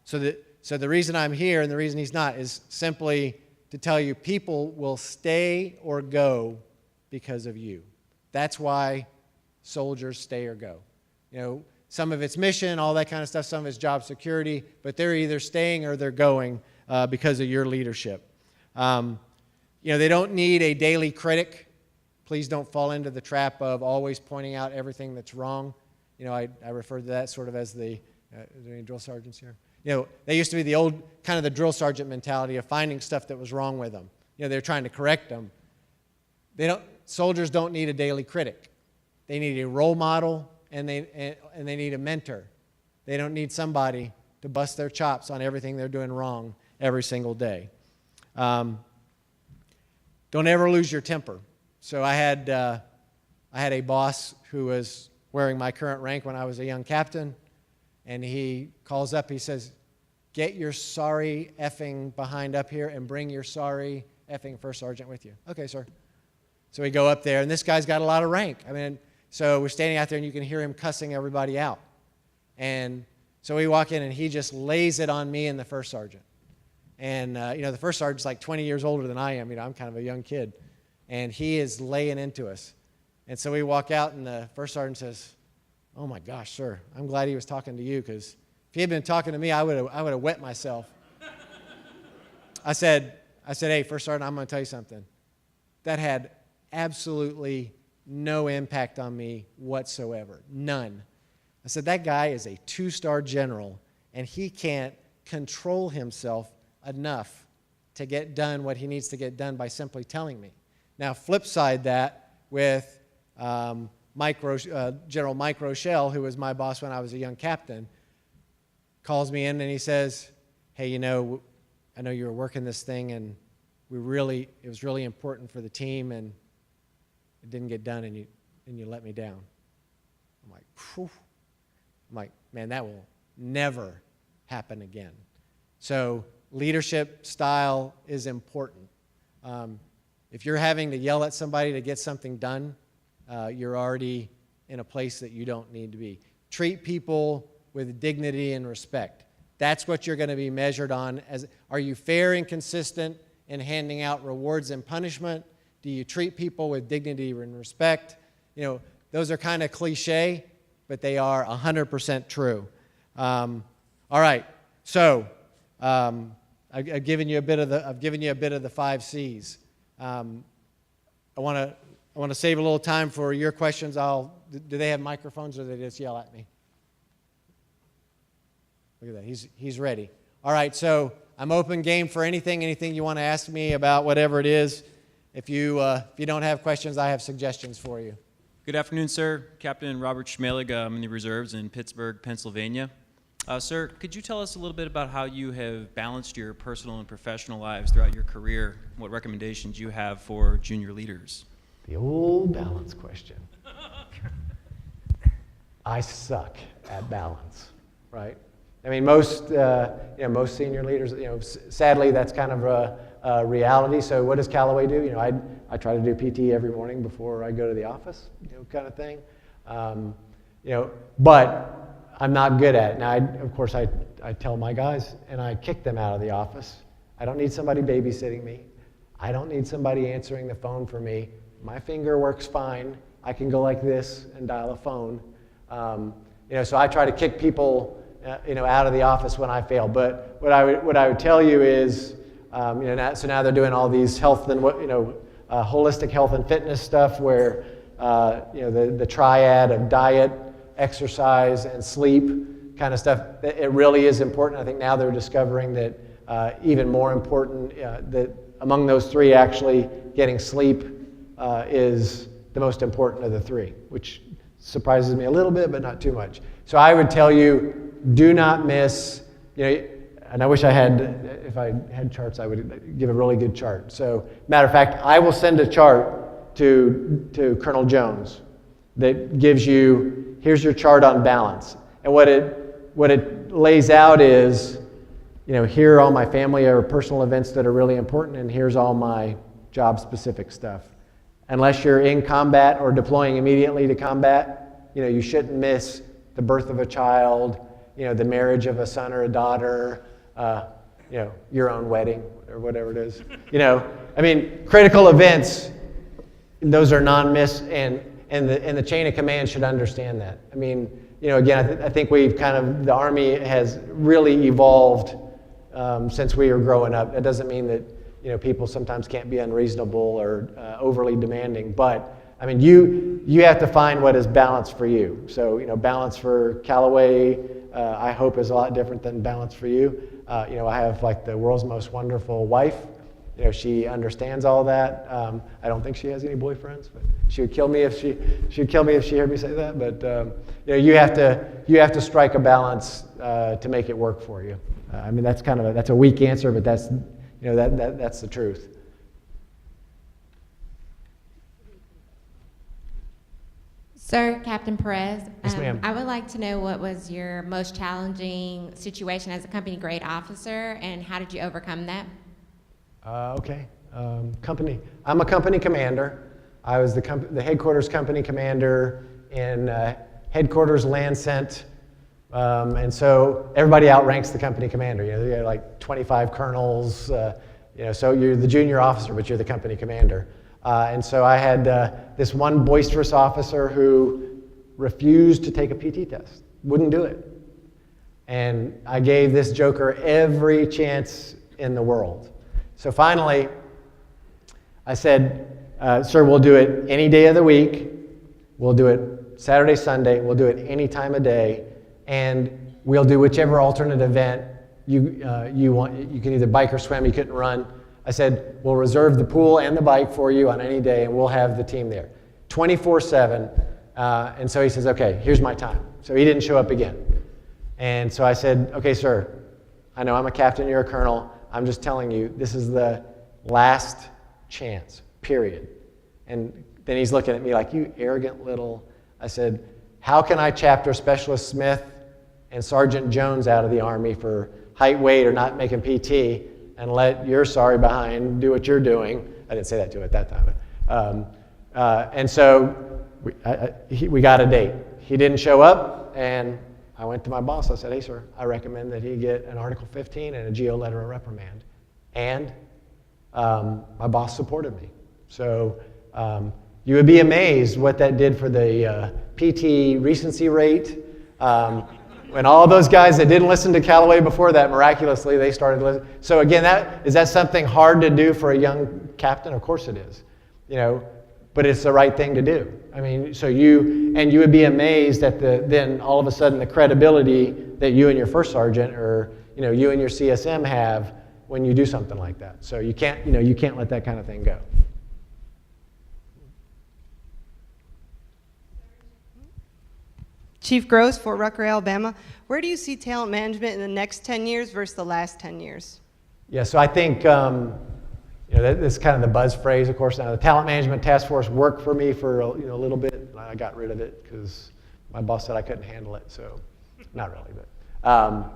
So the reason I'm here and the reason he's not is simply to tell you people will stay or go because of you. That's why soldiers stay or go. You know, some of it's mission, all that kind of stuff, some of it's job security, but they're either staying or they're going because of your leadership. They don't need a daily critic. Please don't fall into the trap of always pointing out everything that's wrong. I refer to that sort of as the, are there any drill sergeants here? They used to be the old, kind of the drill sergeant mentality of finding stuff that was wrong with them. They're trying to correct them. Soldiers don't need a daily critic. They need a role model and they need a mentor. They don't need somebody to bust their chops on everything they're doing wrong every single day. Don't ever lose your temper. So I had a boss who was wearing my current rank when I was a young captain, and he calls up, he says, "Get your sorry effing behind up here and bring your sorry effing first sergeant with you." "Okay, sir." So we go up there, and this guy's got a lot of rank. So we're standing out there, and you can hear him cussing everybody out. And so we walk in, and he just lays it on me and the first sergeant. And, the first sergeant's like 20 years older than I am. I'm kind of a young kid. And he is laying into us. And so we walk out, and the first sergeant says, "Oh, my gosh, sir, I'm glad he was talking to you, because if he had been talking to me, I would have wet myself." I said, "Hey, first sergeant, I'm going to tell you something. That had absolutely no impact on me whatsoever. None." I said, "That guy is a 2-star general, and he can't control himself enough to get done what he needs to get done by simply telling me." Now, flip side that with General Mike Rochelle, who was my boss when I was a young captain, calls me in and he says, "Hey, I know you were working this thing, and it was really important for the team, and it didn't get done, and you let me down." I'm like, "Phew." I'm like, man, that will never happen again. So leadership style is important. If you're having to yell at somebody to get something done, you're already in a place that you don't need to be. Treat people with dignity and respect. That's what you're going to be measured on. Are you fair and consistent in handing out rewards and punishment? Do you treat people with dignity and respect? Those are kind of cliche, but they are 100% true. All right, so I've given you a bit of the 5 C's. I want to save a little time for your questions. Do they have microphones, or do they just yell at me? Look at that. He's ready. All right, so I'm open game for anything you want to ask me about whatever it is. If you don't have questions, I have suggestions for you. Good afternoon, sir. Captain Robert Schmelig. I'm in the reserves in Pittsburgh, Pennsylvania. Sir, could you tell us a little bit about how you have balanced your personal and professional lives throughout your career? What recommendations you have for junior leaders? The old balance question. I suck at balance, right? Most senior leaders, sadly, that's kind of a reality. So what does Callaway do? I try to do PT every morning before I go to the office, kind of thing. But I'm not good at it. Now, of course, I tell my guys, and I kick them out of the office. I don't need somebody babysitting me. I don't need somebody answering the phone for me. My finger works fine. I can go like this and dial a phone. So I try to kick people out of the office when I fail. But what I would tell you is, so now they're doing all these health and holistic health and fitness stuff where the triad of diet, exercise, and sleep kind of stuff. It really is important. I think now they're discovering that even more important that among those 3, actually getting sleep is the most important of the 3, which surprises me a little bit, but not too much. So I would tell you, do not miss, and I wish I had, if I had charts, I would give a really good chart. So, matter of fact, I will send a chart to Colonel Jones that gives you, here's your chart on balance. And what it lays out is, here are all my family or personal events that are really important, and here's all my job-specific stuff. Unless you're in combat or deploying immediately to combat, you shouldn't miss the birth of a child, the marriage of a son or a daughter, your own wedding or whatever it is. Critical events, those are non-miss, and the chain of command should understand that. Again, I think the Army has really evolved since we were growing up. That doesn't mean that people sometimes can't be unreasonable or overly demanding, but you have to find what is balance for you. So balance for Callaway, I hope, is a lot different than balance for you. I have like the world's most wonderful wife. She understands all that. I don't think she has any boyfriends, but she would kill me if she heard me say that. But you have to strike a balance to make it work for you. That's a weak answer, but that's that's the truth. Sir, Captain Perez, Yes, ma'am. I would like to know what was your most challenging situation as a company grade officer, and how did you overcome that? Okay. I'm a company commander. I was the headquarters company commander in headquarters land cent. And so everybody outranks the company commander. You have like 25 colonels. So you're the junior officer, but you're the company commander. And so I had this one boisterous officer who refused to take a PT test, wouldn't do it. And I gave this joker every chance in the world. So finally, I said, sir, we'll do it any day of the week. We'll do it Saturday, Sunday. We'll do it any time of day. And we'll do whichever alternate event you want. You can either bike or swim. You couldn't run. I said, we'll reserve the pool and the bike for you on any day, and we'll have the team there 24/7. And so he says, okay, here's my time. So he didn't show up again. And so I said, okay, sir, I know I'm a captain, you're a colonel. I'm just telling you, this is the last chance, period. And then he's looking at me like, you arrogant little. I said, how can I chapter Specialist Smith and Sergeant Jones out of the Army for height, weight, or not making PT, and let your sorry behind do what you're doing? I didn't say that to him at that time. And so we got a date. He didn't show up, and I went to my boss. I said, hey, sir, I recommend that he get an Article 15 and a GO letter of reprimand. And my boss supported me. So you would be amazed what that did for the PT recency rate. When all those guys that didn't listen to Callaway before that, miraculously, they started listening. So again, is that something hard to do for a young captain? Of course it is. But it's the right thing to do. So you would be amazed at then all of a sudden the credibility that you and your first sergeant or you and your CSM have when you do something like that. So you can't let that kind of thing go. Chief Gross, Fort Rucker, Alabama. Where do you see talent management in the next 10 years versus the last 10 years? Yeah, so I think that's kind of the buzz phrase, of course. Now, the talent management task force worked for me for a little bit. I got rid of it because my boss said I couldn't handle it, so not really. But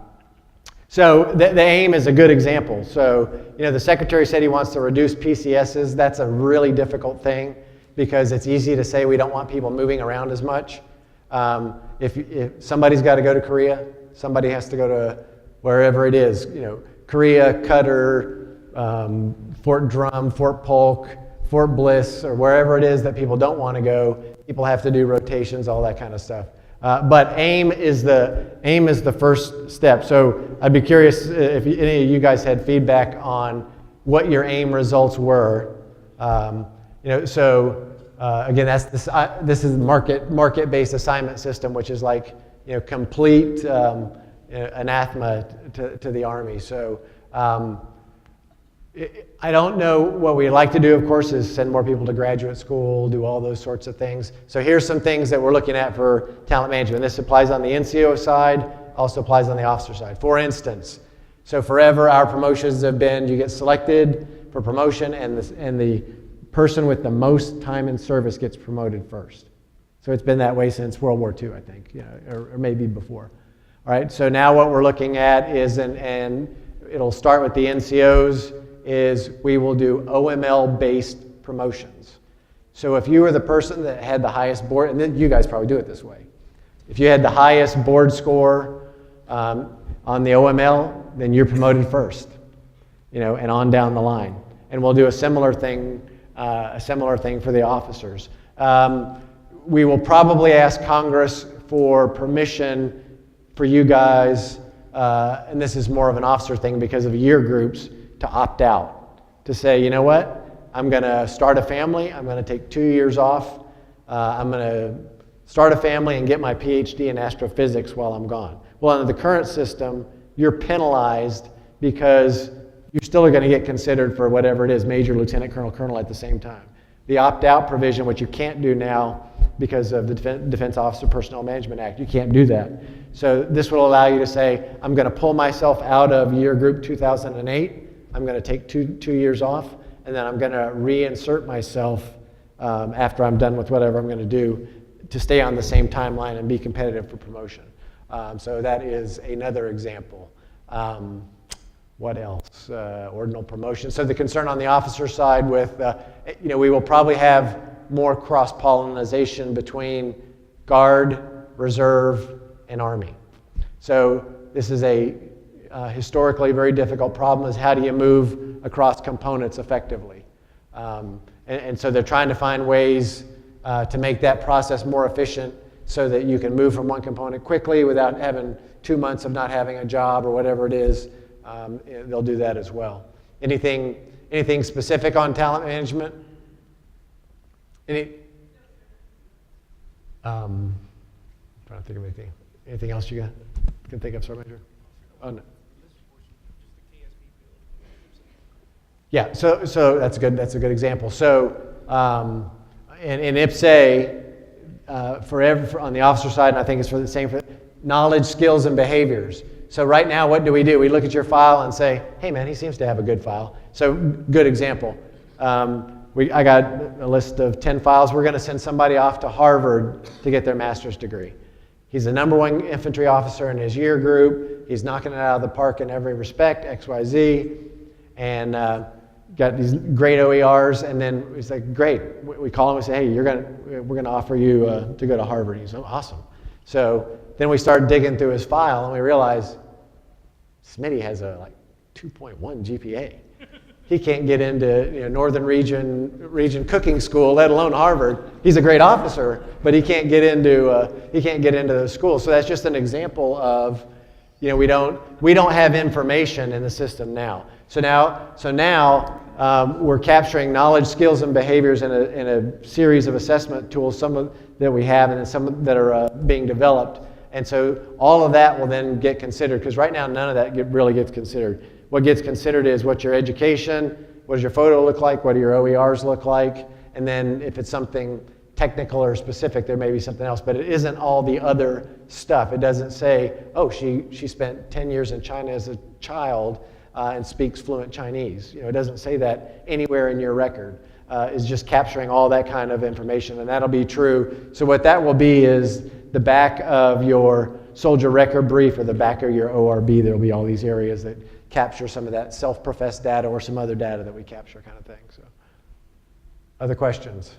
so the aim is a good example. So the secretary said he wants to reduce PCSs. That's a really difficult thing because it's easy to say we don't want people moving around as much. If somebody's got to go to Korea, somebody has to go to wherever it is, Korea, Qatar, Fort Drum, Fort Polk, Fort Bliss, or wherever it is that people don't want to go. People have to do rotations, all that kind of stuff. But aim is the first step. So I'd be curious if any of you guys had feedback on what your aim results were. Again, this is market-based assignment system, which is like complete anathema to the Army. So I don't know what we'd like to do, of course, is send more people to graduate school, do all those sorts of things. So here's some things that we're looking at for talent management. This applies on the NCO side, also applies on the officer side. For instance, so forever our promotions have been you get selected for promotion and the person with the most time in service gets promoted first. So it's been that way since World War II, I think, or maybe before. All right, so now what we're looking at is, and it'll start with the NCOs, is we will do OML-based promotions. So if you were the person that had the highest board, and then you guys probably do it this way, if you had the highest board score on the OML, then you're promoted first, and on down the line. And we'll do a similar thing for the officers. We will probably ask Congress for permission for you guys, and this is more of an officer thing because of year groups, to opt out, to say, you know what, I'm going to start a family, I'm going to take 2 years off, I'm going to start a family and get my PhD in astrophysics while I'm gone. Well, under the current system, you're penalized because you're still going to get considered for whatever it is, major, lieutenant, colonel at the same time. The opt-out provision, which you can't do now because of the Defense Officer Personnel Management Act, you can't do that. So this will allow you to say, I'm going to pull myself out of year group 2008, I'm going to take two years off, and then I'm going to reinsert myself after I'm done with whatever I'm going to do to stay on the same timeline and be competitive for promotion. So that is another example. What else? Ordinal promotion. So the concern on the officer side with, we will probably have more cross-pollination between Guard, Reserve, and Army. So this is a historically very difficult problem, is how do you move across components effectively? And so they're trying to find ways to make that process more efficient so that you can move from one component quickly without having 2 months of not having a job or whatever it is. They'll do that as well. Anything specific on talent management? I'm trying to think of anything. Anything else you can think of, Sergeant Major? Oh, no. Yeah, so that's a good example. So in IPSA, on the officer side, and I think it's for the same for knowledge, skills, and behaviors. So right now, what do? We look at your file and say, hey man, he seems to have a good file. So good example. I got a list of 10 files. We're going to send somebody off to Harvard to get their master's degree. He's the #1 infantry officer in his year group. He's knocking it out of the park in every respect, XYZ, and got these great OERs. And then he's like, great. We call him and say, hey, we're going to offer you to go to Harvard. He's like, awesome. So then we start digging through his file, and we realize Smitty has a 2.1 GPA. He can't get into Northern region cooking school, let alone Harvard. He's a great officer, but he can't get into those schools. So that's just an example of, we don't have information in the system now. So now we're capturing knowledge, skills, and behaviors in a series of assessment tools, some that we have, and then some that are being developed. And so all of that will then get considered, because right now none of that really gets considered. What gets considered is what's your education, what does your photo look like, what do your OERs look like, and then if it's something technical or specific, there may be something else, but it isn't all the other stuff. It doesn't say, oh, she spent 10 years in China as a child and speaks fluent Chinese. It doesn't say that anywhere in your record. It's just capturing all that kind of information, and that'll be true. So what that will be is the back of your soldier record brief or the back of your ORB, there'll be all these areas that capture some of that self-professed data or some other data that we capture kind of thing. So, other questions?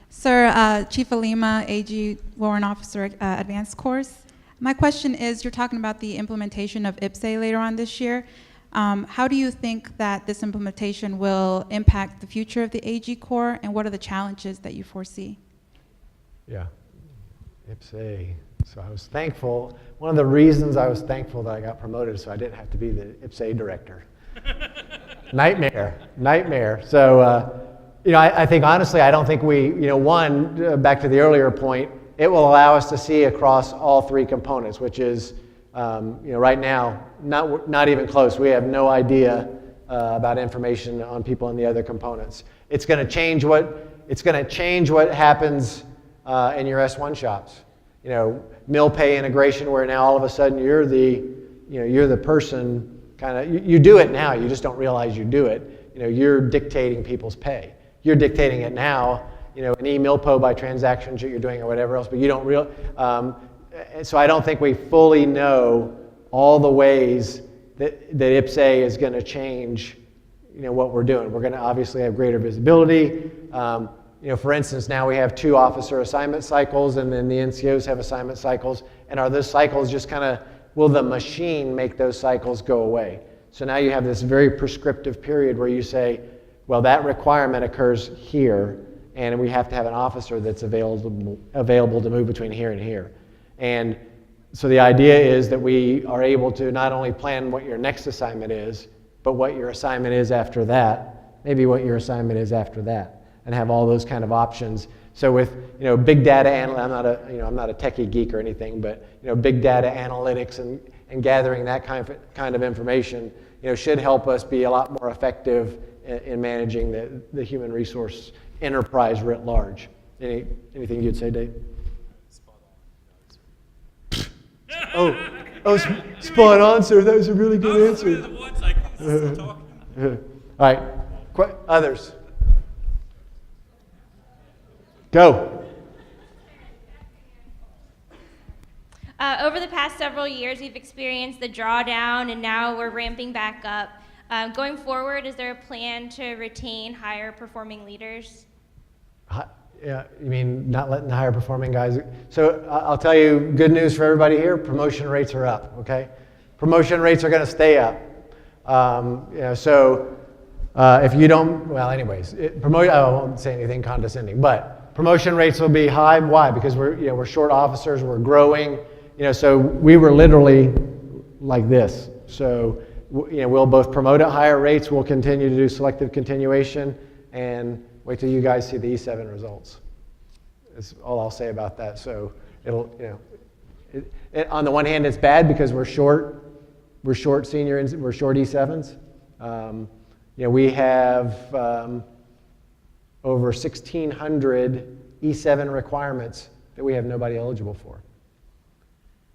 Sir, Chief Alima, AG Warrant Officer Advanced Course. My question is, you're talking about the implementation of IPSA later on this year. How do you think that this implementation will impact the future of the AG Corps, and what are the challenges that you foresee? Yeah, IPSA. So I was thankful. One of the reasons I was thankful that I got promoted so I didn't have to be the IPSA director. Nightmare. So, I think honestly, I don't think we, back to the earlier point, it will allow us to see across all three components, which is, right now, not even close. We have no idea about information on people in the other components. It's going to change what happens in your S1 shops. You know, mill pay integration, where now all of a sudden you're the person kind of, you do it now, you just don't realize you do it. You know, you're dictating people's pay. You're dictating it now, you know, an e-milpo by transactions that you're doing or whatever else, but you don't so I don't think we fully know all the ways that IPSA is going to change, you know, what we're doing. We're going to obviously have greater visibility. You know, for instance, now we have 2 officer assignment cycles, and then the NCOs have assignment cycles. And are those cycles just kind of, will the machine make those cycles go away? So now you have this very prescriptive period where you say, well, that requirement occurs here, and we have to have an officer that's available to move between here and here. And so the idea is that we are able to not only plan what your next assignment is, but what your assignment is after that, maybe what your assignment is after that, and have all those kind of options. So with, you know, big data, I'm not a techie geek or anything, but, you know, big data analytics and gathering that kind of information, you know, should help us be a lot more effective in managing the human resource enterprise writ large. Anything you'd say, Dave? Spot on, sir. That was a really good answer. All right, others. Go. Over the past several years, we've experienced the drawdown, and now we're ramping back up. Going forward, is there a plan to retain higher performing leaders? Yeah, you mean not letting the higher performing guys? So I'll tell you, good news for everybody here, promotion rates are up, okay? Promotion rates are going to stay up. You know, so if you don't, well, anyways, I won't say anything condescending, but promotion rates will be high. Why? Because we're short officers, we're growing. You know, so we were literally like this. So you know, we'll both promote at higher rates. We'll continue to do selective continuation, and wait till you guys see the E7 results. That's all I'll say about that. So it'll, you know, on the one hand, it's bad because we're short senior, we're short E7s. You know, we have over 1,600 E7 requirements that we have nobody eligible for.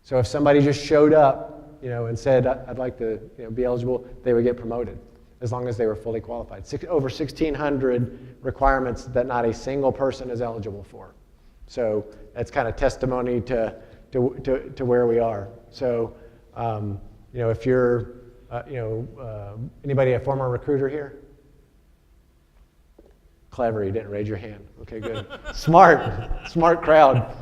So if somebody just showed up, you know, and said, I'd like to, you know, be eligible, they would get promoted as long as they were fully qualified. Over 1,600 requirements that not a single person is eligible for. So that's kind of testimony to where we are. So, you know, if you're, anybody a former recruiter here? Clever, you didn't raise your hand. Okay, good. Smart crowd.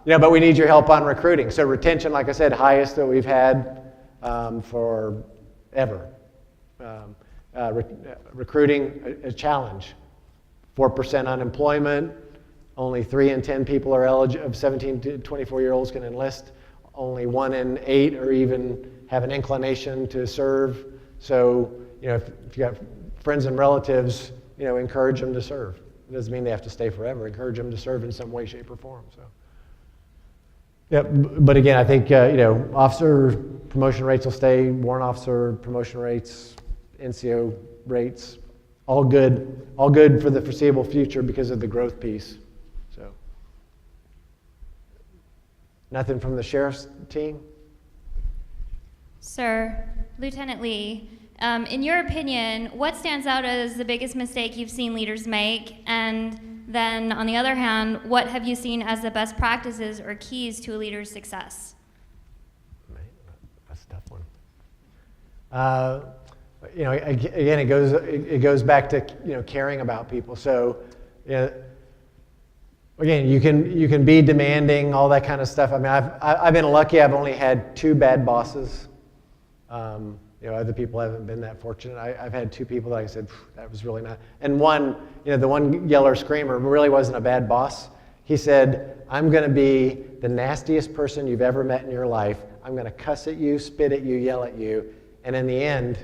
You know, but we need your help on recruiting. So retention, like I said, highest that we've had for ever. Recruiting, a challenge. 4% unemployment. Only 3 in 10 people are eligible, of 17 to 24-year-olds can enlist. Only 1 in 8 or even have an inclination to serve. So, you know, if you got friends and relatives, you know, encourage them to serve. It doesn't mean they have to stay forever. Encourage them to serve in some way, shape, or form. So, yeah. But again, I think you know, officer promotion rates will stay. Warrant officer promotion rates, NCO rates, all good for the foreseeable future because of the growth piece. So, nothing from the sheriff's team. Sir, Lieutenant Lee, in your opinion, what stands out as the biggest mistake you've seen leaders make? And then, on the other hand, what have you seen as the best practices or keys to a leader's success? That's a tough one. You know, again, it goes back to, you know, caring about people. So, you know, again, you can be demanding, all that kind of stuff. I mean, I've been lucky. I've only had 2 bad bosses. You know, other people haven't been that fortunate. I've had 2 people that I said, that was really not. And one, you know, the one yeller screamer really wasn't a bad boss. He said, I'm going to be the nastiest person you've ever met in your life. I'm going to cuss at you, spit at you, yell at you. And in the end,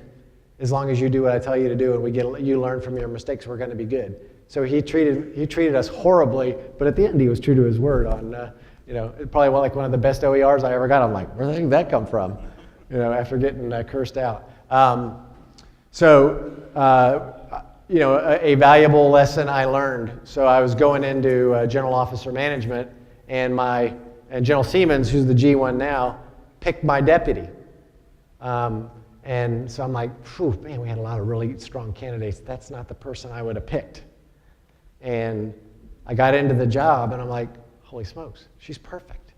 as long as you do what I tell you to do and you learn from your mistakes, we're going to be good. So he treated us horribly, but at the end he was true to his word on, you know, probably like one of the best OERs I ever got. I'm like, where did that come from? You know, after getting cursed out. So, a valuable lesson I learned. So I was going into general officer management, and General Siemens, who's the G1 now, picked my deputy. And so I'm like, phew, man, we had a lot of really strong candidates. That's not the person I would have picked. And I got into the job, and I'm like, holy smokes, she's perfect.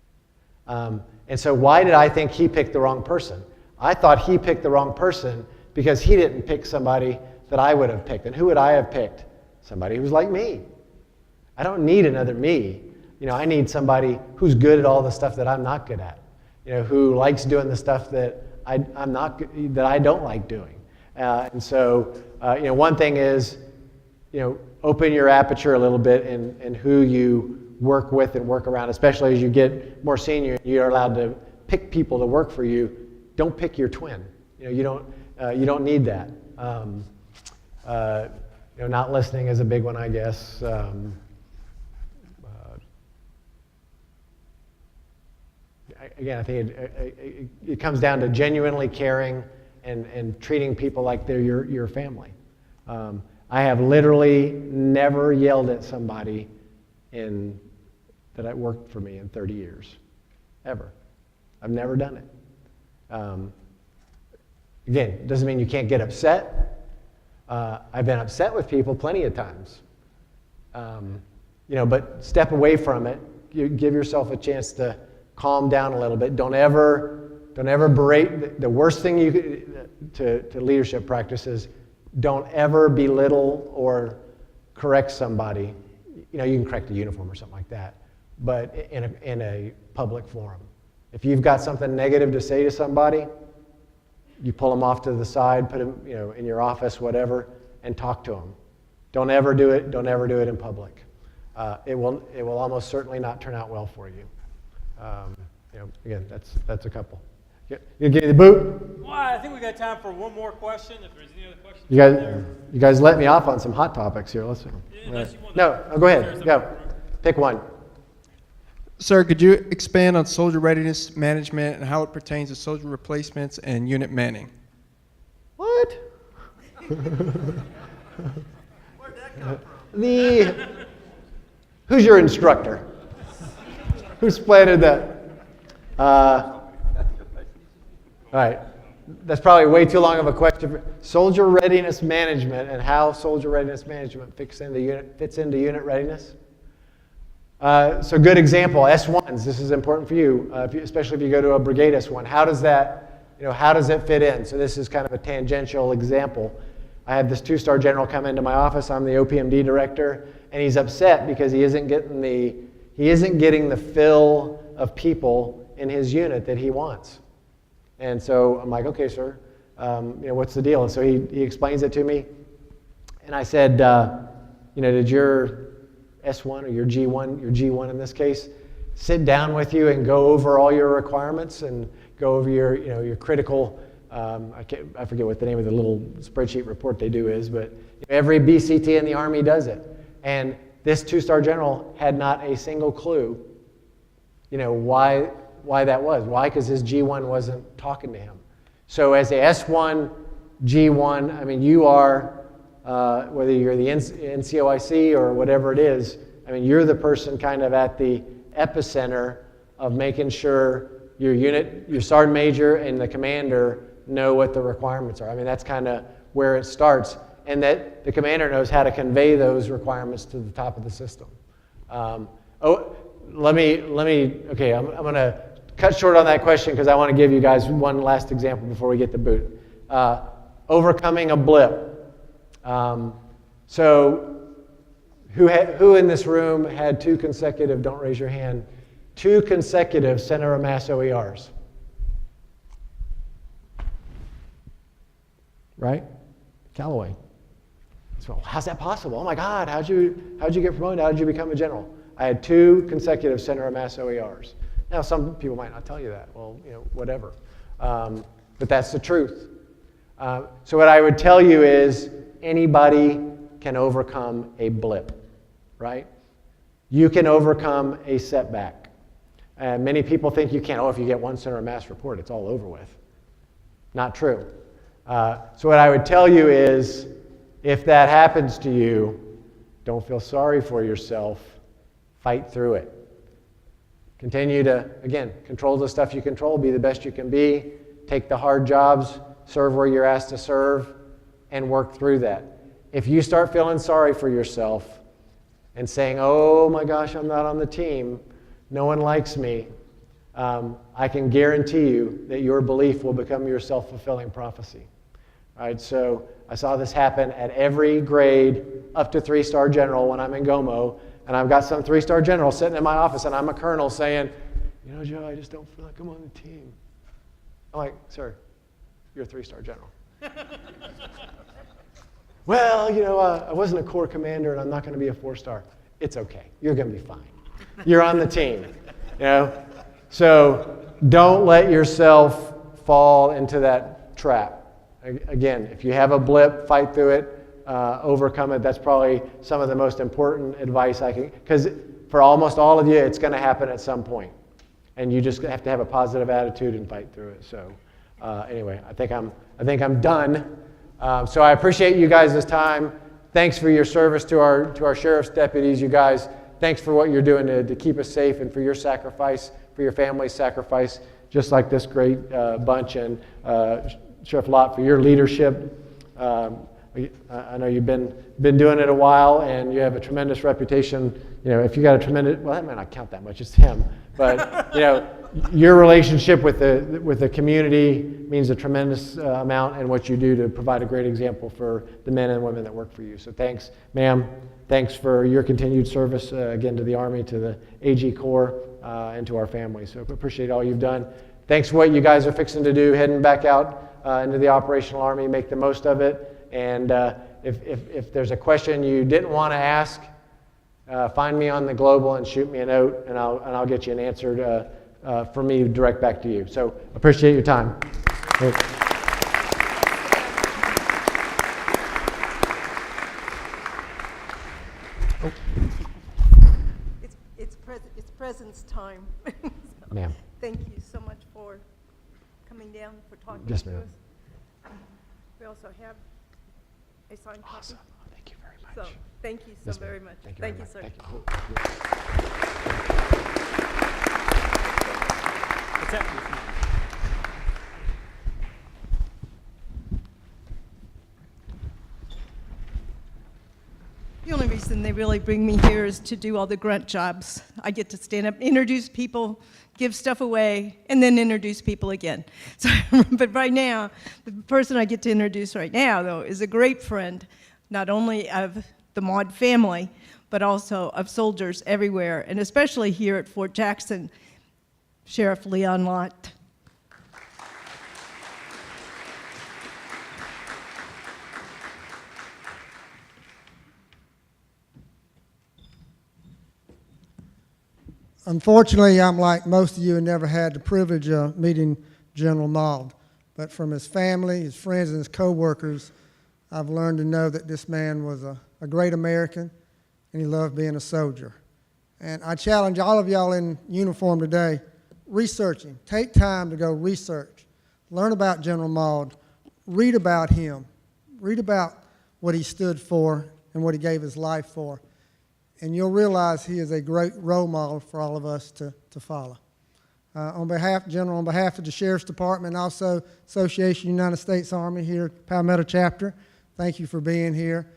And so why did I think he picked the wrong person? I thought he picked the wrong person because he didn't pick somebody that I would have picked. And who would I have picked? Somebody who's like me. I don't need another me. I need somebody who's good at all the stuff that I'm not good at. Who likes doing the stuff that that I don't like doing. And so, one thing is, open your aperture a little bit in who you work with and work around, especially as you get more senior. You're allowed to pick people to work for you. Don't pick your twin. You don't need that. Not listening is a big one, I guess. Again, I think it comes down to genuinely caring and treating people like they're your family. I have literally never yelled at somebody that worked for me in 30 years, ever. I've never done it. Again, doesn't mean you can't get upset. I've been upset with people plenty of times. But step away from it. You give yourself a chance to calm down a little bit. Don't ever berate. The worst thing to leadership practices, don't ever belittle or correct somebody. You can correct a uniform or something like that, but in a public forum. If you've got something negative to say to somebody, you pull them off to the side, put them in your office, whatever, and talk to them. Don't ever do it. Don't ever do it in public. It will almost certainly not turn out well for you. Again, that's a couple. You give me the boot? Well, I think we got time for one more question. If there's any other questions, You guys let me off on some hot topics here. Let's see. No, go ahead. Go. Pick one. Sir, could you expand on soldier readiness management and how it pertains to soldier replacements and unit manning? What? Where'd that come from? Who's your instructor? Who's planted that? All right. That's probably way too long of a question. Soldier readiness management and how soldier readiness management fits into unit readiness. So good example, S1s. This is important for you, especially if you go to a brigade S1. How does it fit in? So this is kind of a tangential example. I had this 2-star general come into my office. I'm the OPMD director, and he's upset because he isn't getting the fill of people in his unit that he wants. And so I'm like, okay, sir, what's the deal? And so he explains it to me, and I said, did your S1 or your G1 in this case, sit down with you and go over all your requirements and go over your critical, I forget what the name of the little spreadsheet report they do is, but every BCT in the Army does it. And this 2-star general had not a single clue, why that was. Why? Because his G1 wasn't talking to him. So as a S1, G1, you are, whether you're the NCOIC or whatever it is, you're the person kind of at the epicenter of making sure your unit, your sergeant major and the commander know what the requirements are. That's kind of where it starts, and that the commander knows how to convey those requirements to the top of the system. I'm going to cut short on that question because I want to give you guys one last example before we get to boot. Overcoming a blip. So who in this room had 2 consecutive, don't raise your hand, 2 consecutive center of mass OERs? Right? Callaway. So how's that possible? Oh my God, how'd you get promoted? How did you become a general? I had 2 consecutive center of mass OERs. Now some people might not tell you that. Well, whatever. But that's the truth. So what I would tell you is anybody can overcome a blip, right? You can overcome a setback. Many people think you can't. If you get 1 center of mass report, it's all over with. Not true. So what I would tell you is, if that happens to you, don't feel sorry for yourself. Fight through it. Continue to, again, control the stuff you control, be the best you can be, take the hard jobs, serve where you're asked to serve, and work through that. If you start feeling sorry for yourself and saying, oh my gosh, I'm not on the team, no one likes me, I can guarantee you that your belief will become your self-fulfilling prophecy. All right, so I saw this happen at every grade up to 3-star general when I'm in GOMO, and I've got some 3-star general sitting in my office, and I'm a colonel saying, you know, Joe, I just don't feel like I'm on the team. I'm like, sir, you're a 3-star general. Well, you know, I wasn't a corps commander, and I'm not going to be a 4-star. It's okay. You're going to be fine. You're on the team. You know? So don't let yourself fall into that trap. Again, if you have a blip, fight through it, overcome it. That's probably some of the most important advice I can, because for almost all of you, it's going to happen at some point. And you just have to have a positive attitude and fight through it. So anyway, I think I'm done. So I appreciate you guys' time. Thanks for your service to our sheriff's deputies, you guys. Thanks for what you're doing to keep us safe, and for your sacrifice, for your family's sacrifice, just like this great bunch. And Sheriff Lott, for your leadership. I know you've been doing it a while, and you have a tremendous reputation. You know, if you got a tremendous, well, that may not count that much, it's him. But you know, your relationship with the community means a tremendous amount, and what you do to provide a great example for the men and women that work for you. So thanks, ma'am. Thanks for your continued service, again, to the Army, to the AG Corps, and to our families. So appreciate all you've done. Thanks for what you guys are fixing to do, heading back out into the operational Army. Make the most of it. And if there's a question you didn't want to ask, find me on the Global and shoot me a note, and I'll get you an answer from me direct back to you. So appreciate your time. It's presence time. So, ma'am. thank you so much for coming down, for talking Yes, to ma'am. us. We also have a signed Awesome. copy. Oh, thank you very much. So thank you so Yes, ma'am. very much. Thank you, Thank very you, sir. much. Thank you. What's that? The only reason they really bring me here is to do all the grunt jobs. I get to stand up, introduce people, give stuff away, and then introduce people again. So, but right now, the person I get to introduce right now, though, is a great friend, not only of the Maude family, but also of soldiers everywhere, and especially here at Fort Jackson, Sheriff Leon Lott. Unfortunately, I'm like most of you and never had the privilege of meeting General Maude. But from his family, his friends, and his co-workers, I've learned to know that this man was a great American, and he loved being a soldier. And I challenge all of y'all in uniform today, research him. Take time to go research. Learn about General Maude. Read about him. Read about what he stood for and what he gave his life for. And you'll realize he is a great role model for all of us to follow. On behalf of the Sheriff's Department, and also Association United States Army here, Palmetto Chapter, thank you for being here.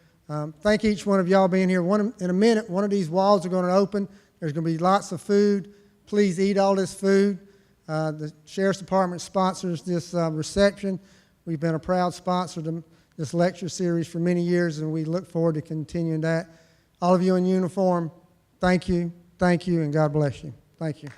Thank each one of y'all being here. In a minute, one of these walls are going to open. There's going to be lots of food. Please eat all this food. The Sheriff's Department sponsors this reception. We've been a proud sponsor to this lecture series for many years, and we look forward to continuing that. All of you in uniform, thank you, and God bless you. Thank you.